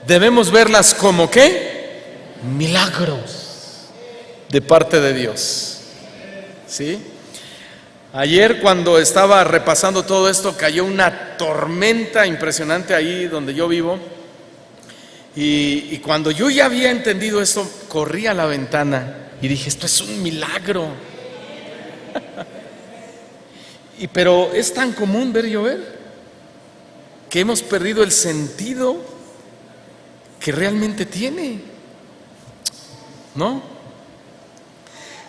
debemos verlas como ¿qué? Milagros de parte de Dios. ¿Sí? Ayer cuando estaba repasando todo esto, cayó una tormenta impresionante ahí donde yo vivo. Y cuando yo ya había entendido esto, corrí a la ventana y dije, esto es un milagro. Pero es tan común ver llover que hemos perdido el sentido que realmente tiene, ¿no?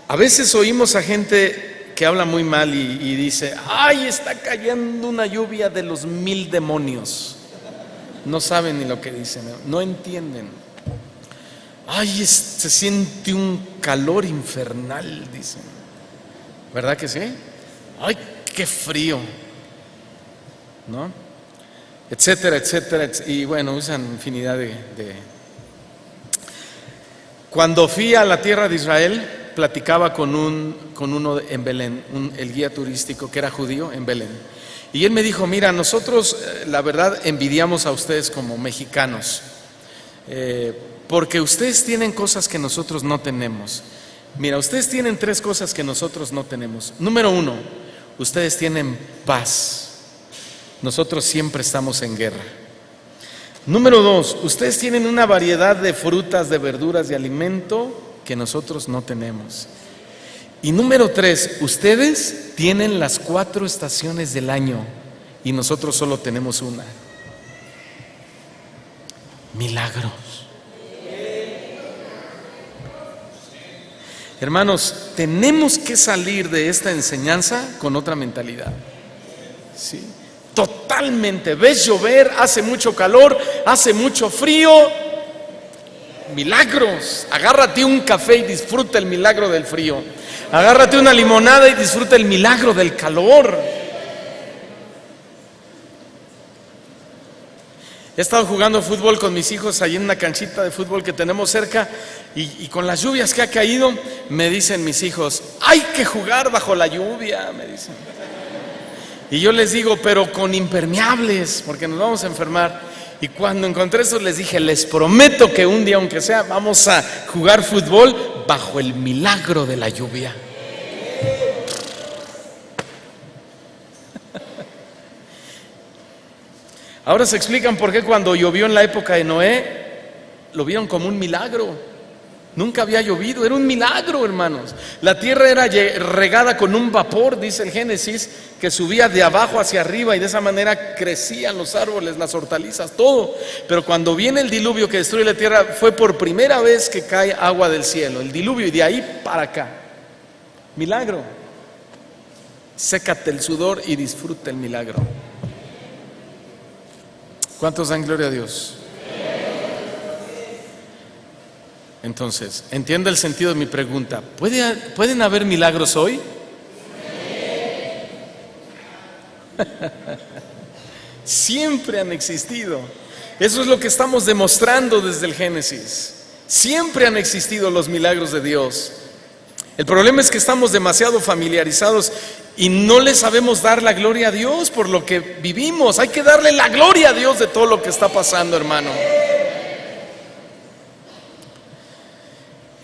A veces oímos a gente que habla muy mal y dice, ay, está cayendo una lluvia de los 1000 demonios. No saben ni lo que dicen, no entienden. Ay, se siente un calor infernal, dicen. ¿Verdad que sí? Ay, qué frío, ¿no? Etcétera, etcétera, y bueno, usan infinidad de... Cuando fui a la tierra de Israel, platicaba con uno en Belén, el guía turístico que era judío en Belén. Y él me dijo, mira, nosotros la verdad envidiamos a ustedes como mexicanos, porque ustedes tienen cosas que nosotros no tenemos. Mira, ustedes tienen 3 cosas que nosotros no tenemos. Número 1, ustedes tienen paz. nosotros siempre estamos en guerra. Número 2, ustedes tienen una variedad de frutas, de verduras, de alimento que nosotros no tenemos. Y número 3, ustedes tienen las 4 estaciones del año y nosotros solo tenemos una. Milagros. Hermanos, tenemos que salir de esta enseñanza con otra mentalidad. ¿Sí? Totalmente. Ves llover, hace mucho calor, hace mucho frío. Milagros. Agárrate un café y disfruta el milagro del frío. Agárrate una limonada y disfruta el milagro del calor. He estado jugando fútbol con mis hijos ahí en una canchita de fútbol que tenemos cerca y con las lluvias que ha caído, me dicen mis hijos, hay que jugar bajo la lluvia, me dicen. Y yo les digo, pero con impermeables, porque nos vamos a enfermar. Y cuando encontré eso les dije, les prometo que un día, aunque sea, vamos a jugar fútbol bajo el milagro de la lluvia. Ahora se explican por qué cuando llovió en la época de Noé, lo vieron como un milagro. Nunca había llovido, era un milagro, hermanos. La tierra era regada con un vapor, dice el Génesis, que subía de abajo hacia arriba y de esa manera crecían los árboles, las hortalizas, todo. Pero cuando viene el diluvio que destruye la tierra, fue por primera vez que cae agua del cielo, el diluvio, y de ahí para acá. Milagro. Sécate el sudor y disfruta el milagro. ¿Cuántos dan gloria a Dios? Entonces, ¿entiende el sentido de mi pregunta? ¿Pueden haber milagros hoy? Siempre han existido. Eso es lo que estamos demostrando desde el Génesis. Siempre han existido los milagros de Dios. El problema es que estamos demasiado familiarizados y no le sabemos dar la gloria a Dios por lo que vivimos. Hay que darle la gloria a Dios de todo lo que está pasando, hermano.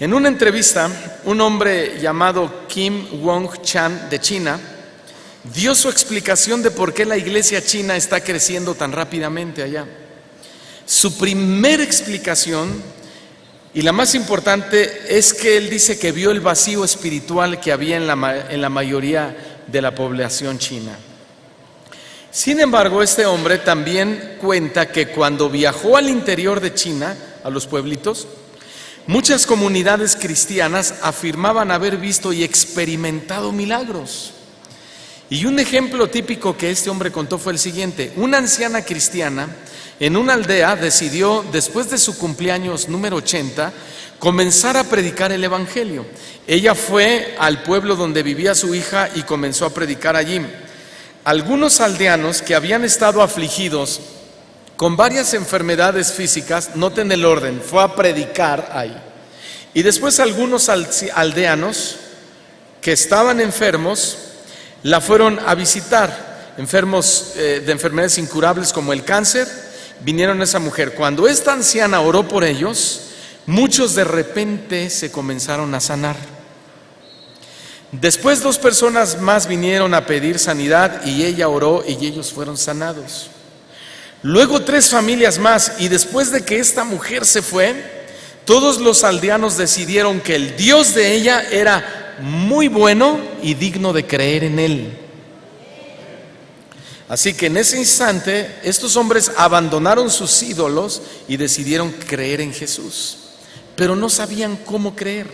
En una entrevista, un hombre llamado Kim Wong-chan de China dio su explicación de por qué la iglesia china está creciendo tan rápidamente allá. Su primera explicación, y la más importante, es que él dice que vio el vacío espiritual que había en la mayoría de la población china. Sin embargo, este hombre también cuenta que cuando viajó al interior de China, a los pueblitos, muchas comunidades cristianas afirmaban haber visto y experimentado milagros. Y un ejemplo típico que este hombre contó fue el siguiente. Una anciana cristiana en una aldea decidió, después de su cumpleaños número 80, comenzar a predicar el evangelio. Ella fue al pueblo donde vivía su hija y comenzó a predicar allí. Algunos aldeanos que habían estado afligidos con varias enfermedades físicas, noten el orden, fue a predicar ahí. Y después algunos aldeanos que estaban enfermos la fueron a visitar, enfermos de enfermedades incurables como el cáncer. Vinieron a esa mujer. Cuando esta anciana oró por ellos, muchos de repente se comenzaron a sanar. Después 2 personas más vinieron a pedir sanidad y ella oró y ellos fueron sanados. Luego 3 familias más, y después de que esta mujer se fue, todos los aldeanos decidieron que el Dios de ella era muy bueno y digno de creer en él. Así que en ese instante estos hombres abandonaron sus ídolos y decidieron creer en Jesús, pero no sabían cómo creer.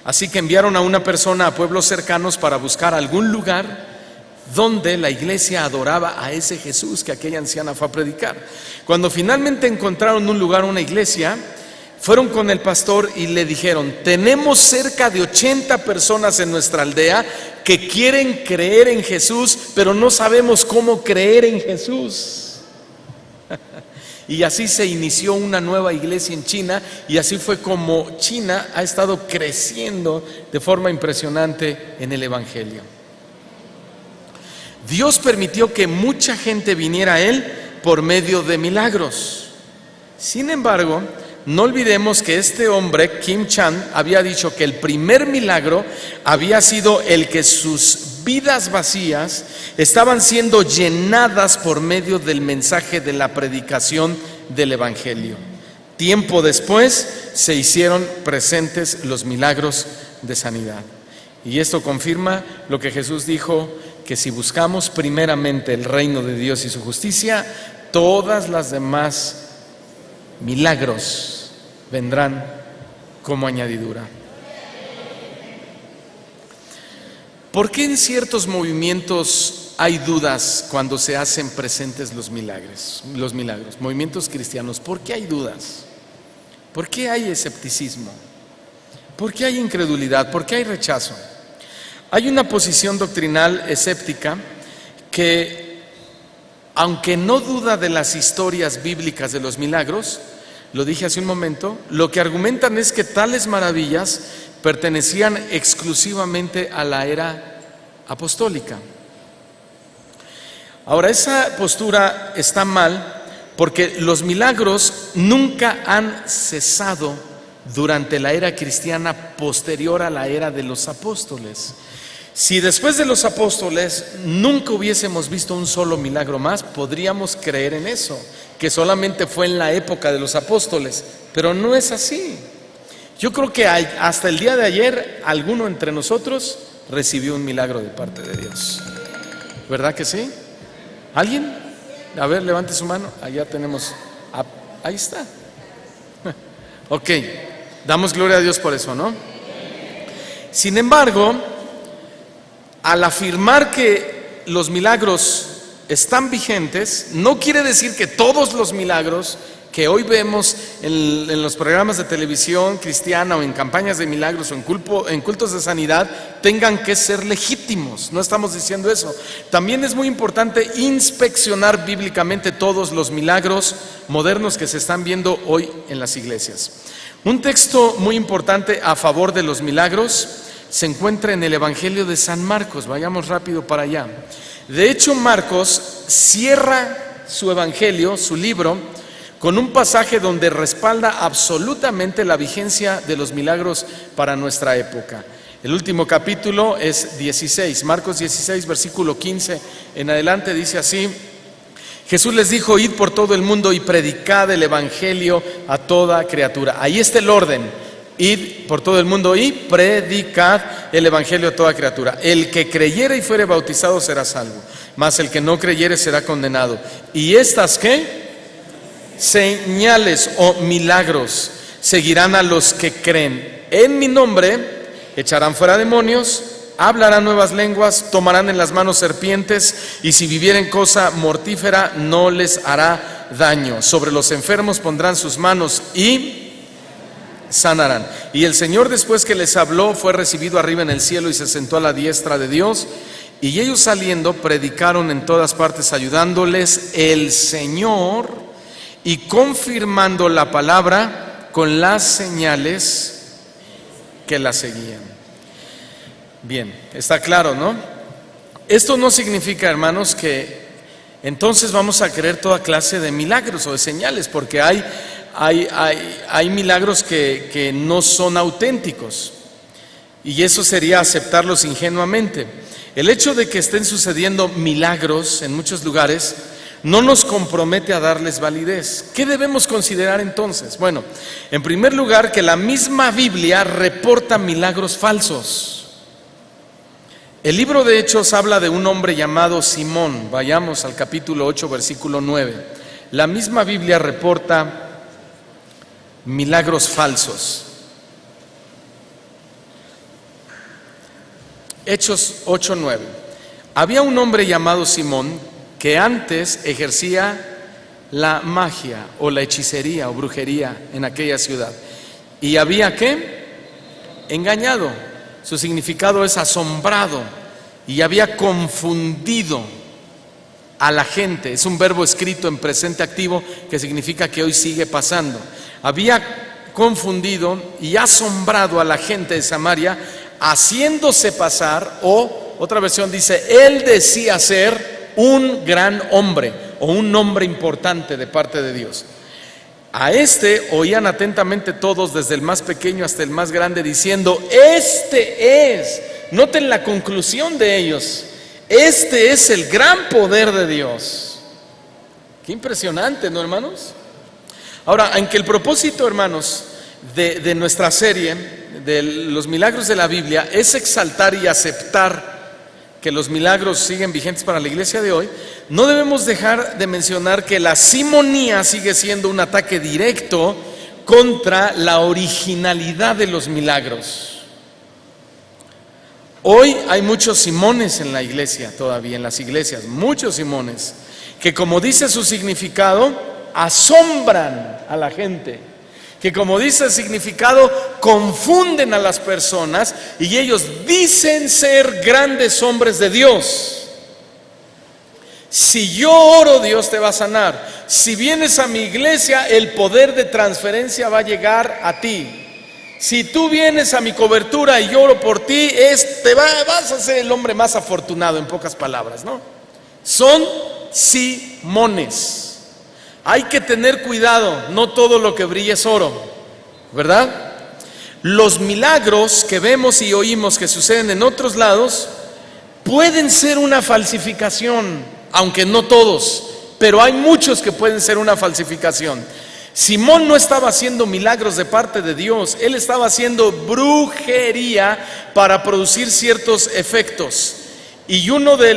Así que enviaron a una persona a pueblos cercanos para buscar algún lugar donde la iglesia adoraba a ese Jesús que aquella anciana fue a predicar. Cuando finalmente encontraron un lugar, una iglesia, fueron con el pastor y le dijeron: tenemos cerca de 80 personas en nuestra aldea que quieren creer en Jesús, pero no sabemos cómo creer en Jesús. Y así se inició una nueva iglesia en China, y así fue como China ha estado creciendo de forma impresionante en el evangelio. Dios permitió que mucha gente viniera a él por medio de milagros. Sin embargo, no olvidemos que este hombre, Kim Chan, había dicho que el primer milagro había sido el que sus vidas vacías estaban siendo llenadas por medio del mensaje de la predicación del Evangelio. Tiempo después se hicieron presentes los milagros de sanidad. Y esto confirma lo que Jesús dijo, que si buscamos primeramente el reino de Dios y su justicia, todas las demás milagros vendrán como añadidura. ¿Por qué en ciertos movimientos hay dudas cuando se hacen presentes los milagros? Movimientos cristianos, ¿por qué hay dudas? ¿Por qué hay escepticismo? ¿Por qué hay incredulidad? ¿Por qué hay rechazo? Hay una posición doctrinal escéptica que, aunque no duda de las historias bíblicas de los milagros, lo dije hace un momento, lo que argumentan es que tales maravillas pertenecían exclusivamente a la era apostólica. Ahora, esa postura está mal porque los milagros nunca han cesado durante la era cristiana posterior a la era de los apóstoles. Si después de los apóstoles nunca hubiésemos visto un solo milagro más, podríamos creer en eso, que solamente fue en la época de los apóstoles, pero no es así. Yo creo que hasta el día de ayer alguno entre nosotros recibió un milagro de parte de Dios. ¿Verdad que sí? ¿Alguien? A ver, levante su mano. Allá tenemos. Ahí está. Ok, damos gloria a Dios por eso, ¿no? Sin embargo, al afirmar que los milagros están vigentes, no quiere decir que todos los milagros que hoy vemos en los programas de televisión cristiana o en campañas de milagros o en cultos de sanidad tengan que ser legítimos. No estamos diciendo eso. También es muy importante inspeccionar bíblicamente todos los milagros modernos que se están viendo hoy en las iglesias. Un texto muy importante a favor de los milagros se encuentra en el Evangelio de San Marcos. Vayamos rápido para allá. De hecho, Marcos cierra su Evangelio, su libro, con un pasaje donde respalda absolutamente la vigencia de los milagros para nuestra época. El último capítulo es 16, Marcos 16, versículo 15 en adelante, dice así: Jesús les dijo: id por todo el mundo y predicad el Evangelio a toda criatura. Ahí está el orden. Id por todo el mundo y predicad el Evangelio a toda criatura. El que creyere y fuere bautizado será salvo, mas el que no creyere será condenado. ¿Y estas qué? Señales o milagros seguirán a los que creen. En mi nombre echarán fuera demonios, hablarán nuevas lenguas, tomarán en las manos serpientes, y si vivieren cosa mortífera no les hará daño. Sobre los enfermos pondrán sus manos y sanarán. Y el Señor, después que les habló, fue recibido arriba en el cielo y se sentó a la diestra de Dios. Y ellos saliendo predicaron en todas partes, ayudándoles el Señor y confirmando la palabra con las señales que la seguían. Bien, está claro, ¿no? Esto no significa, hermanos, que entonces vamos a creer toda clase de milagros o de señales, porque hay milagros que no son auténticos, y eso sería aceptarlos ingenuamente. El hecho de que estén sucediendo milagros en muchos lugares no nos compromete a darles validez. ¿Qué debemos considerar entonces? Bueno, en primer lugar, que la misma Biblia reporta milagros falsos. El libro de Hechos habla de un hombre llamado Simón. Vayamos al capítulo 8, versículo 9. La misma Biblia reporta milagros falsos. Hechos 8, 9. Había un hombre llamado Simón que antes ejercía la magia o la hechicería o brujería en aquella ciudad. ¿Y había qué? Engañado. Su significado es asombrado. Y había confundido a la gente. Es un verbo escrito en presente activo que significa que hoy sigue pasando. Había confundido y asombrado a la gente de Samaria, haciéndose pasar, o otra versión dice, él decía ser un gran hombre o un hombre importante de parte de Dios. A este oían atentamente todos, desde el más pequeño hasta el más grande, diciendo: este es, noten la conclusión de ellos, este es el gran poder de Dios. Qué impresionante, ¿no, hermanos? Ahora, aunque el propósito, hermanos, de nuestra serie de los milagros de la Biblia es exaltar y aceptar que los milagros siguen vigentes para la iglesia de hoy, no debemos dejar de mencionar que la simonía sigue siendo un ataque directo contra la originalidad de los milagros. Hoy hay muchos Simones en la iglesia, todavía en las iglesias, muchos Simones, que, como dice su significado, asombran a la gente, que, como dice el significado, confunden a las personas, y ellos dicen ser grandes hombres de Dios. Si yo oro, Dios te va a sanar. Si vienes a mi iglesia, el poder de transferencia va a llegar a ti. Si tú vienes a mi cobertura y yo oro por ti, vas a ser el hombre más afortunado, en pocas palabras, ¿no? Son Simones. Hay que tener cuidado, no todo lo que brilla es oro, ¿verdad? Los milagros que vemos y oímos que suceden en otros lados pueden ser una falsificación, aunque no todos, pero hay muchos que pueden ser una falsificación. Simón no estaba haciendo milagros de parte de Dios, él estaba haciendo brujería para producir ciertos efectos. Y uno de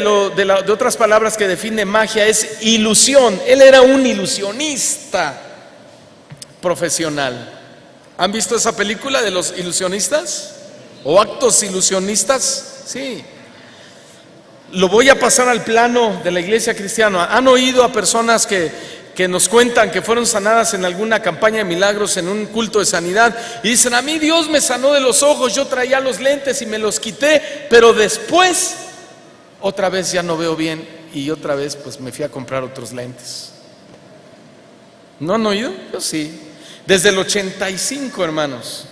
otras palabras que define magia es ilusión. Él era un ilusionista profesional. ¿Han visto esa película de los ilusionistas? ¿O actos ilusionistas? Sí. Lo voy a pasar al plano de la iglesia cristiana. ¿Han oído a personas que nos cuentan que fueron sanadas en alguna campaña de milagros, en un culto de sanidad, y dicen: a mí Dios me sanó de los ojos, yo traía los lentes y me los quité, pero después otra vez ya no veo bien, y otra vez pues me fui a comprar otros lentes? ¿No han oído? Yo sí. Desde el 85, hermanos,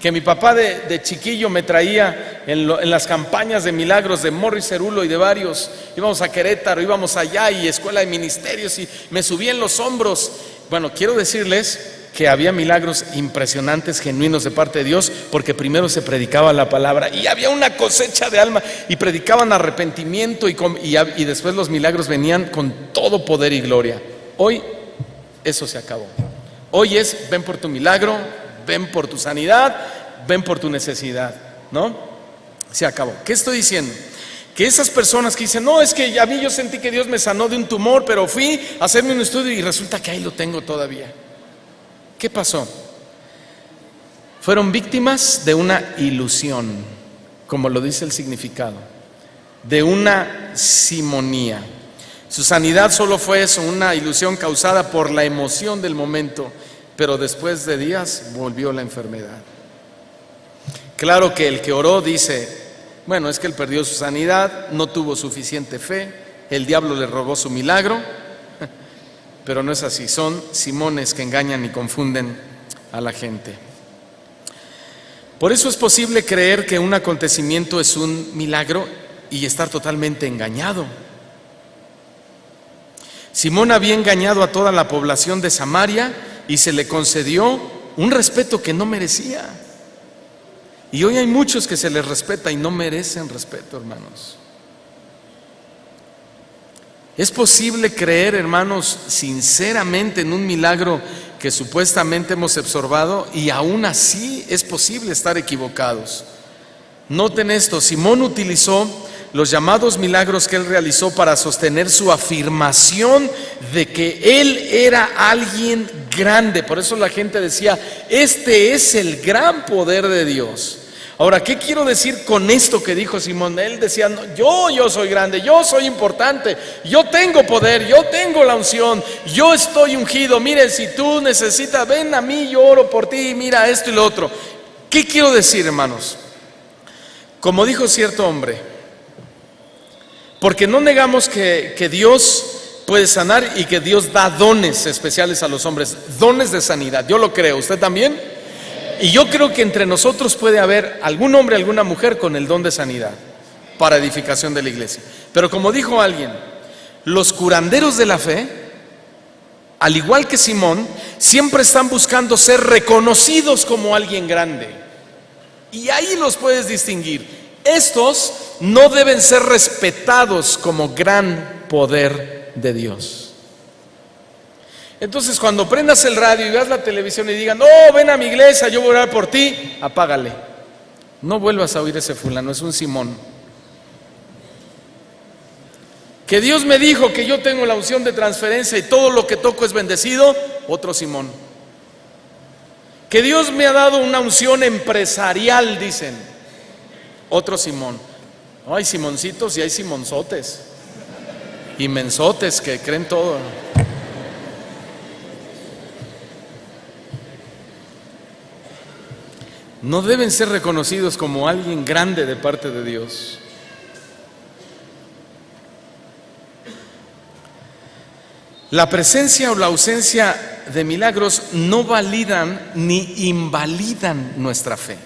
que mi papá de chiquillo me traía en las campañas de milagros de Morris Cerulo y de varios. Íbamos a Querétaro, íbamos allá, y escuela de ministerios, y me subía en los hombros. Bueno, quiero decirles que había milagros impresionantes, genuinos de parte de Dios, porque primero se predicaba la palabra y había una cosecha de alma, y predicaban arrepentimiento, y después los milagros venían con todo poder y gloria. Hoy eso se acabó. Hoy es: ven por tu milagro, ven por tu sanidad, ven por tu necesidad, ¿no? Se acabó. ¿Qué estoy diciendo? Que esas personas que dicen: no, es que a mí yo sentí que Dios me sanó de un tumor, pero fui a hacerme un estudio y resulta que ahí lo tengo todavía. ¿Qué pasó? Fueron víctimas de una ilusión, como lo dice el significado, de una simonía. Su sanidad solo fue eso, una ilusión causada por la emoción del momento, pero después de días volvió la enfermedad. Claro que el que oró dice: bueno, es que él perdió su sanidad, no tuvo suficiente fe, el diablo le robó su milagro. Pero no es así, son Simones que engañan y confunden a la gente. Por eso es posible creer que un acontecimiento es un milagro y estar totalmente engañado. Simón había engañado a toda la población de Samaria y se le concedió un respeto que no merecía. Y hoy hay muchos que se les respeta y no merecen respeto, hermanos. ¿Es posible creer, hermanos, sinceramente en un milagro que supuestamente hemos observado, y aún así es posible estar equivocados? Noten esto: Simón utilizó los llamados milagros que él realizó para sostener su afirmación de que él era alguien grande. Por eso la gente decía: este es el gran poder de Dios. Ahora, ¿qué quiero decir con esto que dijo Simón? Él decía: no, yo soy grande, yo soy importante, yo tengo poder, yo tengo la unción, yo estoy ungido. Mire, si tú necesitas, ven a mí, yo oro por ti, mira esto y lo otro. ¿Qué quiero decir, hermanos? Como dijo cierto hombre, porque no negamos que Dios puede sanar y que Dios da dones especiales a los hombres, dones de sanidad. Yo lo creo, ¿usted también? Y yo creo que entre nosotros puede haber algún hombre, alguna mujer con el don de sanidad para edificación de la iglesia. Pero como dijo alguien, los curanderos de la fe al igual que Simón, siempre están buscando ser reconocidos como alguien grande. Y ahí los puedes distinguir. Estos no deben ser respetados como gran poder de Dios. Entonces, cuando prendas el radio y veas la televisión y digan, oh, ven a mi iglesia, yo voy a orar por ti, apágale. No vuelvas a oír ese fulano, es un Simón. Que Dios me dijo que yo tengo la unción de transferencia y todo lo que toco es bendecido, otro Simón. Que Dios me ha dado una unción empresarial, dicen, otro Simón. No, hay Simoncitos y hay Simonzotes y mensotes que creen todo. No deben ser reconocidos como alguien grande de parte de Dios. La presencia o la ausencia de milagros no validan ni invalidan nuestra fe.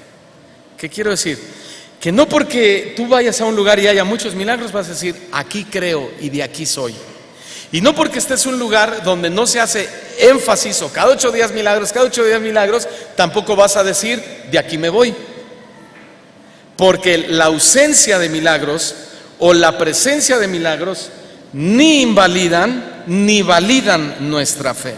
¿Qué quiero decir? Que no porque tú vayas a un lugar y haya muchos milagros vas a decir, aquí creo y de aquí soy. Y no porque estés en un lugar donde no se hace énfasis o cada 8 días milagros, tampoco vas a decir, de aquí me voy. Porque la ausencia de milagros o la presencia de milagros ni invalidan ni validan nuestra fe.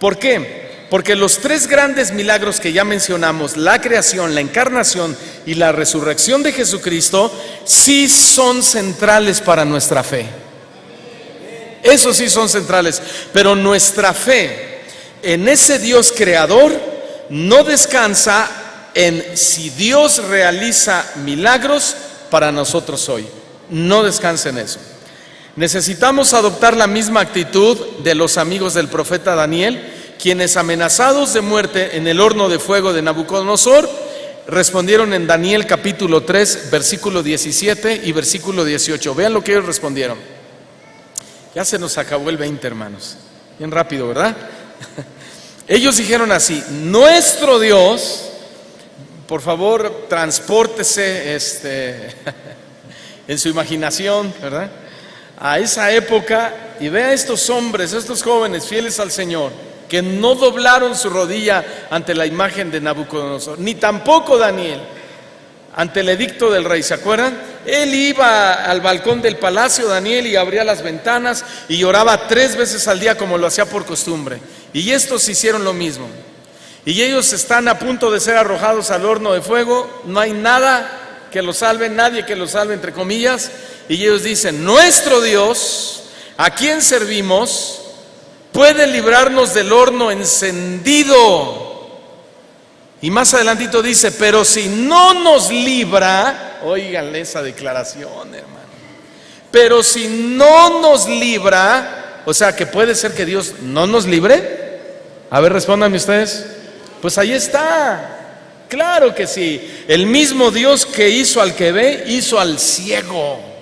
¿Por qué? Porque los 3 grandes milagros que ya mencionamos, la creación, la encarnación y la resurrección de Jesucristo, sí son centrales para nuestra fe. Esos sí son centrales, pero nuestra fe en ese Dios creador no descansa en si Dios realiza milagros para nosotros hoy. No descansa en eso. Necesitamos adoptar la misma actitud de los amigos del profeta Daniel, quienes amenazados de muerte en el horno de fuego de Nabucodonosor, respondieron en Daniel capítulo 3, versículo 17 y versículo 18. Vean lo que ellos respondieron. Ya se nos acabó el 20, hermanos. Bien rápido, ¿verdad? Ellos dijeron así: nuestro Dios, por favor, transpórtese en su imaginación, ¿verdad?, a esa época y vea a estos hombres, estos jóvenes fieles al Señor, que no doblaron su rodilla ante la imagen de Nabucodonosor, ni tampoco Daniel ante el edicto del rey. ¿Se acuerdan? Él iba al balcón del palacio, Daniel, y abría las ventanas y oraba 3 veces al día como lo hacía por costumbre. Y estos hicieron lo mismo. Y ellos están a punto de ser arrojados al horno de fuego. No hay nada que los salve, nadie que los salve, entre comillas. Y ellos dicen: nuestro Dios, a quien servimos, puede librarnos del horno encendido. Y más adelantito dice: pero si no nos libra, óiganle esa declaración, hermano, pero si no nos libra, o sea que puede ser que Dios no nos libre. A ver, respóndanme ustedes. Pues ahí está, claro que sí. El mismo Dios que hizo al que ve, hizo al ciego.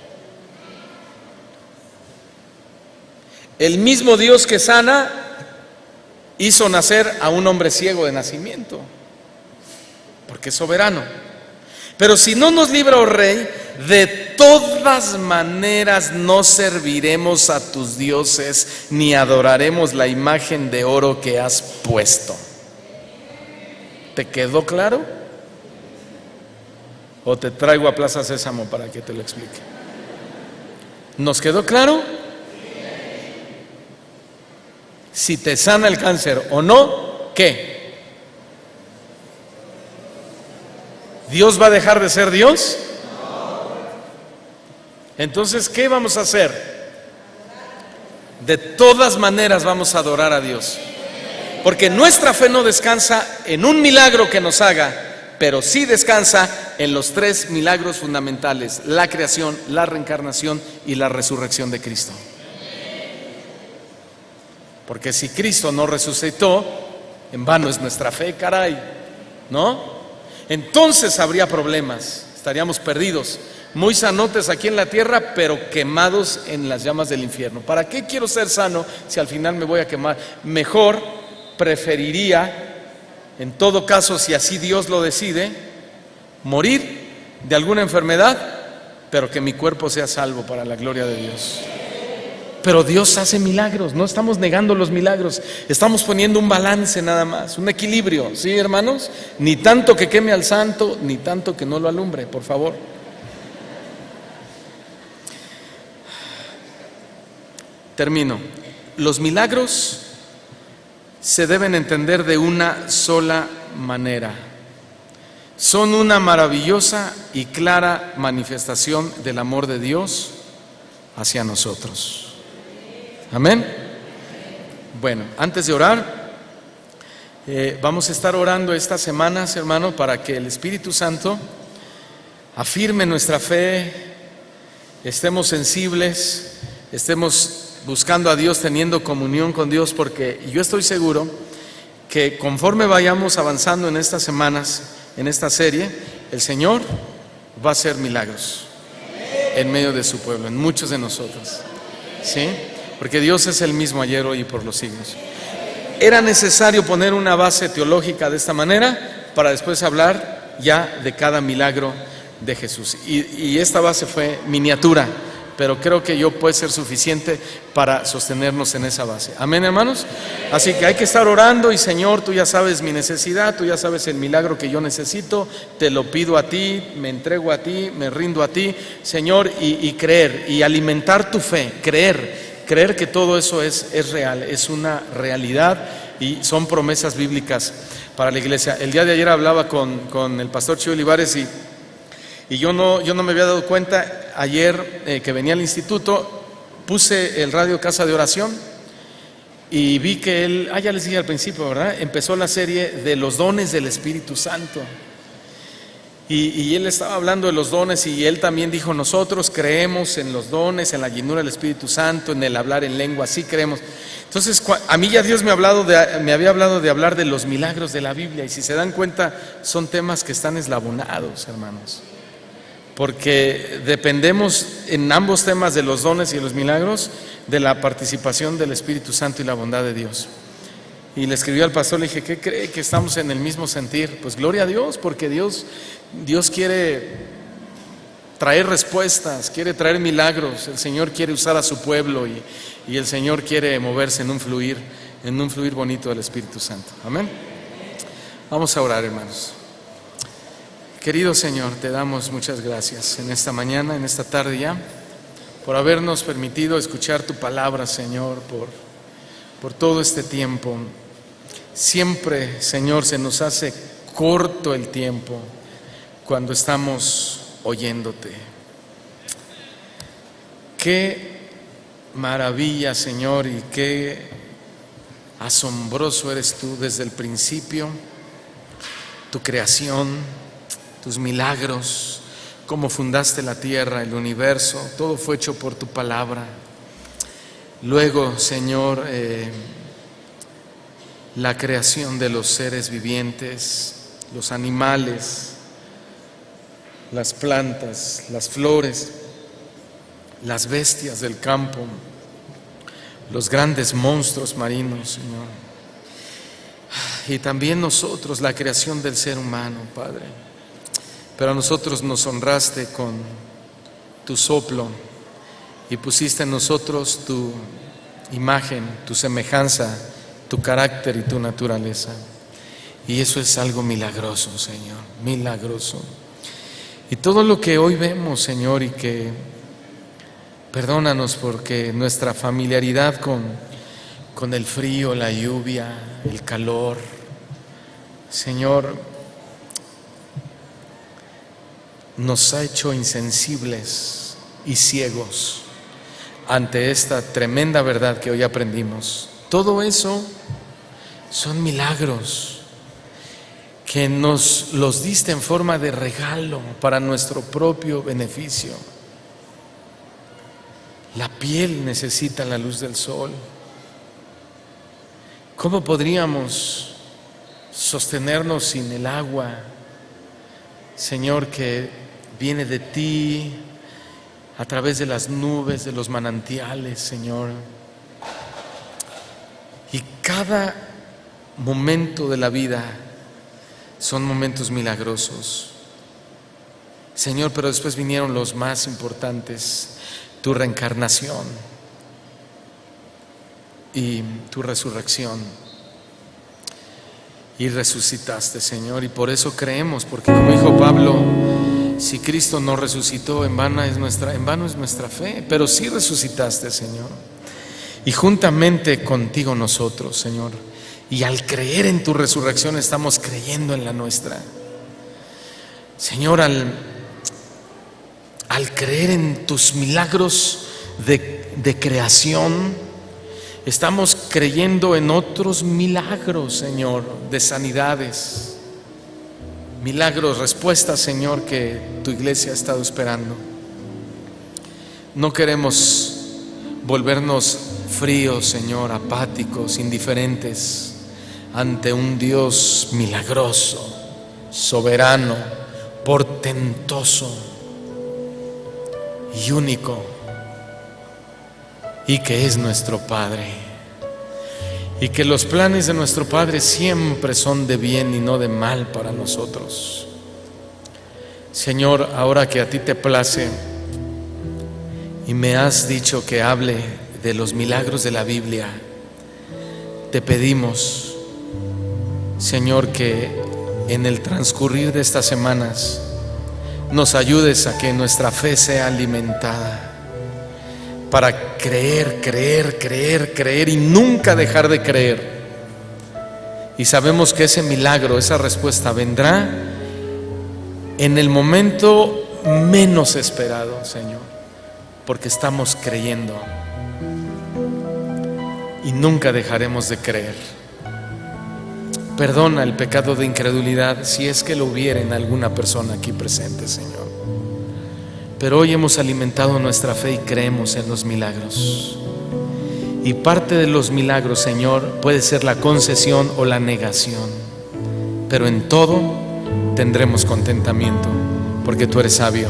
El mismo Dios que sana, hizo nacer a un hombre ciego de nacimiento, porque es soberano. Pero si no nos libra, oh rey, de todas maneras no serviremos a tus dioses, ni adoraremos la imagen de oro que has puesto. ¿Te quedó claro? ¿O te traigo a Plaza Sésamo para que te lo explique? ¿Nos quedó claro? Si te sana el cáncer o no, ¿qué? ¿Dios va a dejar de ser Dios? Entonces, ¿qué vamos a hacer? De todas maneras vamos a adorar a Dios, porque nuestra fe no descansa en un milagro que nos haga, pero sí descansa en los 3 milagros fundamentales: la creación, la reencarnación y la resurrección de Cristo. Porque si Cristo no resucitó, en vano es nuestra fe, caray, ¿no? Entonces habría problemas, estaríamos perdidos, muy sanotes aquí en la tierra, pero quemados en las llamas del infierno. ¿Para qué quiero ser sano si al final me voy a quemar? Mejor preferiría, en todo caso, si así Dios lo decide, morir de alguna enfermedad, pero que mi cuerpo sea salvo para la gloria de Dios. pero Dios hace milagros, no estamos negando los milagros, estamos poniendo un balance nada más, un equilibrio, ¿sí, hermanos? Ni tanto que queme al santo, ni tanto que no lo alumbre, por favor. Termino. Los milagros se deben entender de una sola manera. Son una maravillosa y clara manifestación del amor de Dios hacia nosotros. Amén. Bueno, antes de orar, vamos a estar orando estas semanas, hermano, para que el Espíritu Santo afirme nuestra fe, estemos sensibles, estemos buscando a Dios, teniendo comunión con Dios, porque yo estoy seguro que conforme vayamos avanzando en estas semanas, en esta serie, el Señor va a hacer milagros en medio de su pueblo, en muchos de nosotros, ¿sí? Porque Dios es el mismo ayer, hoy y por los siglos. Era necesario poner una base teológica de esta manera para después hablar ya de cada milagro de Jesús. Y esta base fue miniatura, pero creo que yo puede ser suficiente para sostenernos en esa base. Amén, hermanos. Así que hay que estar orando y Señor, tú ya sabes mi necesidad, tú ya sabes el milagro que yo necesito, te lo pido a ti, me entrego a ti, me rindo a ti, Señor, y creer y alimentar tu fe, creer que todo eso es real, es una realidad y son promesas bíblicas para la iglesia. El día de ayer hablaba con el pastor Chío Olivares y yo no me había dado cuenta. Ayer que venía al instituto, puse el radio Casa de Oración y vi que él, ya les dije al principio, ¿verdad? Empezó la serie de los dones del Espíritu Santo. Y él estaba hablando de los dones y él también dijo, nosotros creemos en los dones, en la llenura del Espíritu Santo, en el hablar en lengua, sí creemos. Entonces, a mí ya Dios me había hablado de hablar de los milagros de la Biblia, y si se dan cuenta, son temas que están eslabonados, hermanos. Porque dependemos en ambos temas de los dones y de los milagros de la participación del Espíritu Santo y la bondad de Dios. Y le escribí al pastor, le dije, ¿qué cree que estamos en el mismo sentir? Pues gloria a Dios, porque Dios quiere traer respuestas, quiere traer milagros. El Señor quiere usar a su pueblo y el Señor quiere moverse en un fluir bonito del Espíritu Santo. Amén. Vamos a orar, hermanos. Querido Señor, te damos muchas gracias en esta mañana, en esta tarde ya, por habernos permitido escuchar tu palabra, Señor, por todo este tiempo. Siempre, Señor, se nos hace corto el tiempo cuando estamos oyéndote. Qué maravilla, Señor, y qué asombroso eres tú desde el principio, tu creación, tus milagros, cómo fundaste la tierra, el universo, todo fue hecho por tu palabra. Luego, Señor, la creación de los seres vivientes, los animales, las plantas, las flores, las bestias del campo, los grandes monstruos marinos, Señor. Y también nosotros, la creación del ser humano, Padre. Pero a nosotros nos honraste con tu soplo y pusiste en nosotros tu imagen, tu semejanza, tu carácter y tu naturaleza. Y eso es algo milagroso, Señor, milagroso. Y todo lo que hoy vemos, Señor, y que perdónanos porque nuestra familiaridad con el frío, la lluvia, el calor, Señor, nos ha hecho insensibles y ciegos ante esta tremenda verdad que hoy aprendimos. Todo eso son milagros que nos los diste en forma de regalo para nuestro propio beneficio. La piel necesita la luz del sol. ¿Cómo podríamos sostenernos sin el agua, Señor, que viene de ti a través de las nubes, de los manantiales, Señor? Y cada momento de la vida son momentos milagrosos, Señor, pero después vinieron los más importantes, tu reencarnación, y tu resurrección. Y resucitaste, Señor, y por eso creemos, porque como dijo Pablo, si Cristo no resucitó, en vano es nuestra fe, pero sí resucitaste, Señor. Y juntamente contigo nosotros, Señor, y al creer en tu resurrección estamos creyendo en la nuestra. Señor, al creer en tus milagros de creación, estamos creyendo en otros milagros, Señor, de sanidades, milagros, respuestas, Señor, que tu iglesia ha estado esperando. No queremos volvernos fríos, Señor, apáticos, indiferentes ante un Dios milagroso, soberano, portentoso y único, y que es nuestro Padre, y que los planes de nuestro Padre siempre son de bien y no de mal para nosotros. Señor, ahora que a ti te place y me has dicho que hable de los milagros de la Biblia, te pedimos, Señor, que en el transcurrir de estas semanas nos ayudes a que nuestra fe sea alimentada para creer y nunca dejar de creer. Y sabemos que ese milagro, esa respuesta vendrá en el momento menos esperado, Señor, porque estamos creyendo y nunca dejaremos de creer. Perdona el pecado de incredulidad si es que lo hubiera en alguna persona aquí presente, Señor. Pero hoy hemos alimentado nuestra fe y creemos en los milagros. Y parte de los milagros, Señor, puede ser la concesión o la negación. Pero en todo tendremos contentamiento, porque tú eres sabio,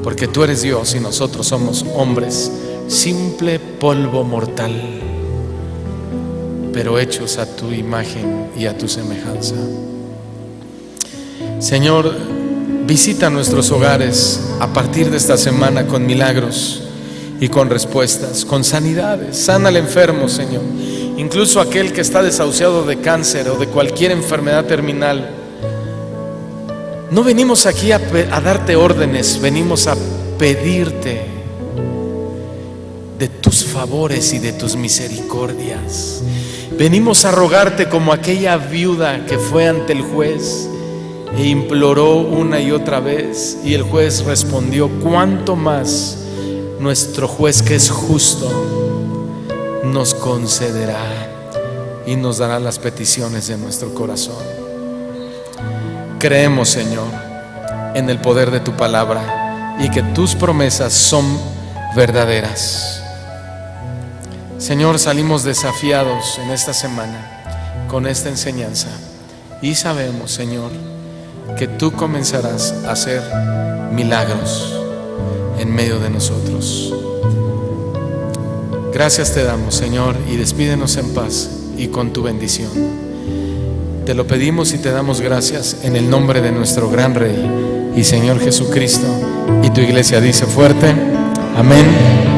porque tú eres Dios y nosotros somos hombres, simple polvo mortal, pero hechos a tu imagen y a tu semejanza. Señor, visita nuestros hogares a partir de esta semana con milagros y con respuestas, con sanidades. Sana al enfermo, Señor, incluso aquel que está desahuciado de cáncer o de cualquier enfermedad terminal. No venimos aquí a darte órdenes, venimos a pedirte de tus favores y de tus misericordias. Venimos a rogarte como aquella viuda que fue ante el juez e imploró una y otra vez, y el juez respondió: cuánto más nuestro juez, que es justo, nos concederá y nos dará las peticiones de nuestro corazón. Creemos, Señor, en el poder de tu palabra y que tus promesas son verdaderas. Señor, salimos desafiados en esta semana con esta enseñanza y sabemos, Señor, que tú comenzarás a hacer milagros en medio de nosotros. Gracias te damos, Señor, y despídenos en paz y con tu bendición. Te lo pedimos y te damos gracias en el nombre de nuestro gran Rey y Señor Jesucristo. Y tu iglesia dice fuerte: amén.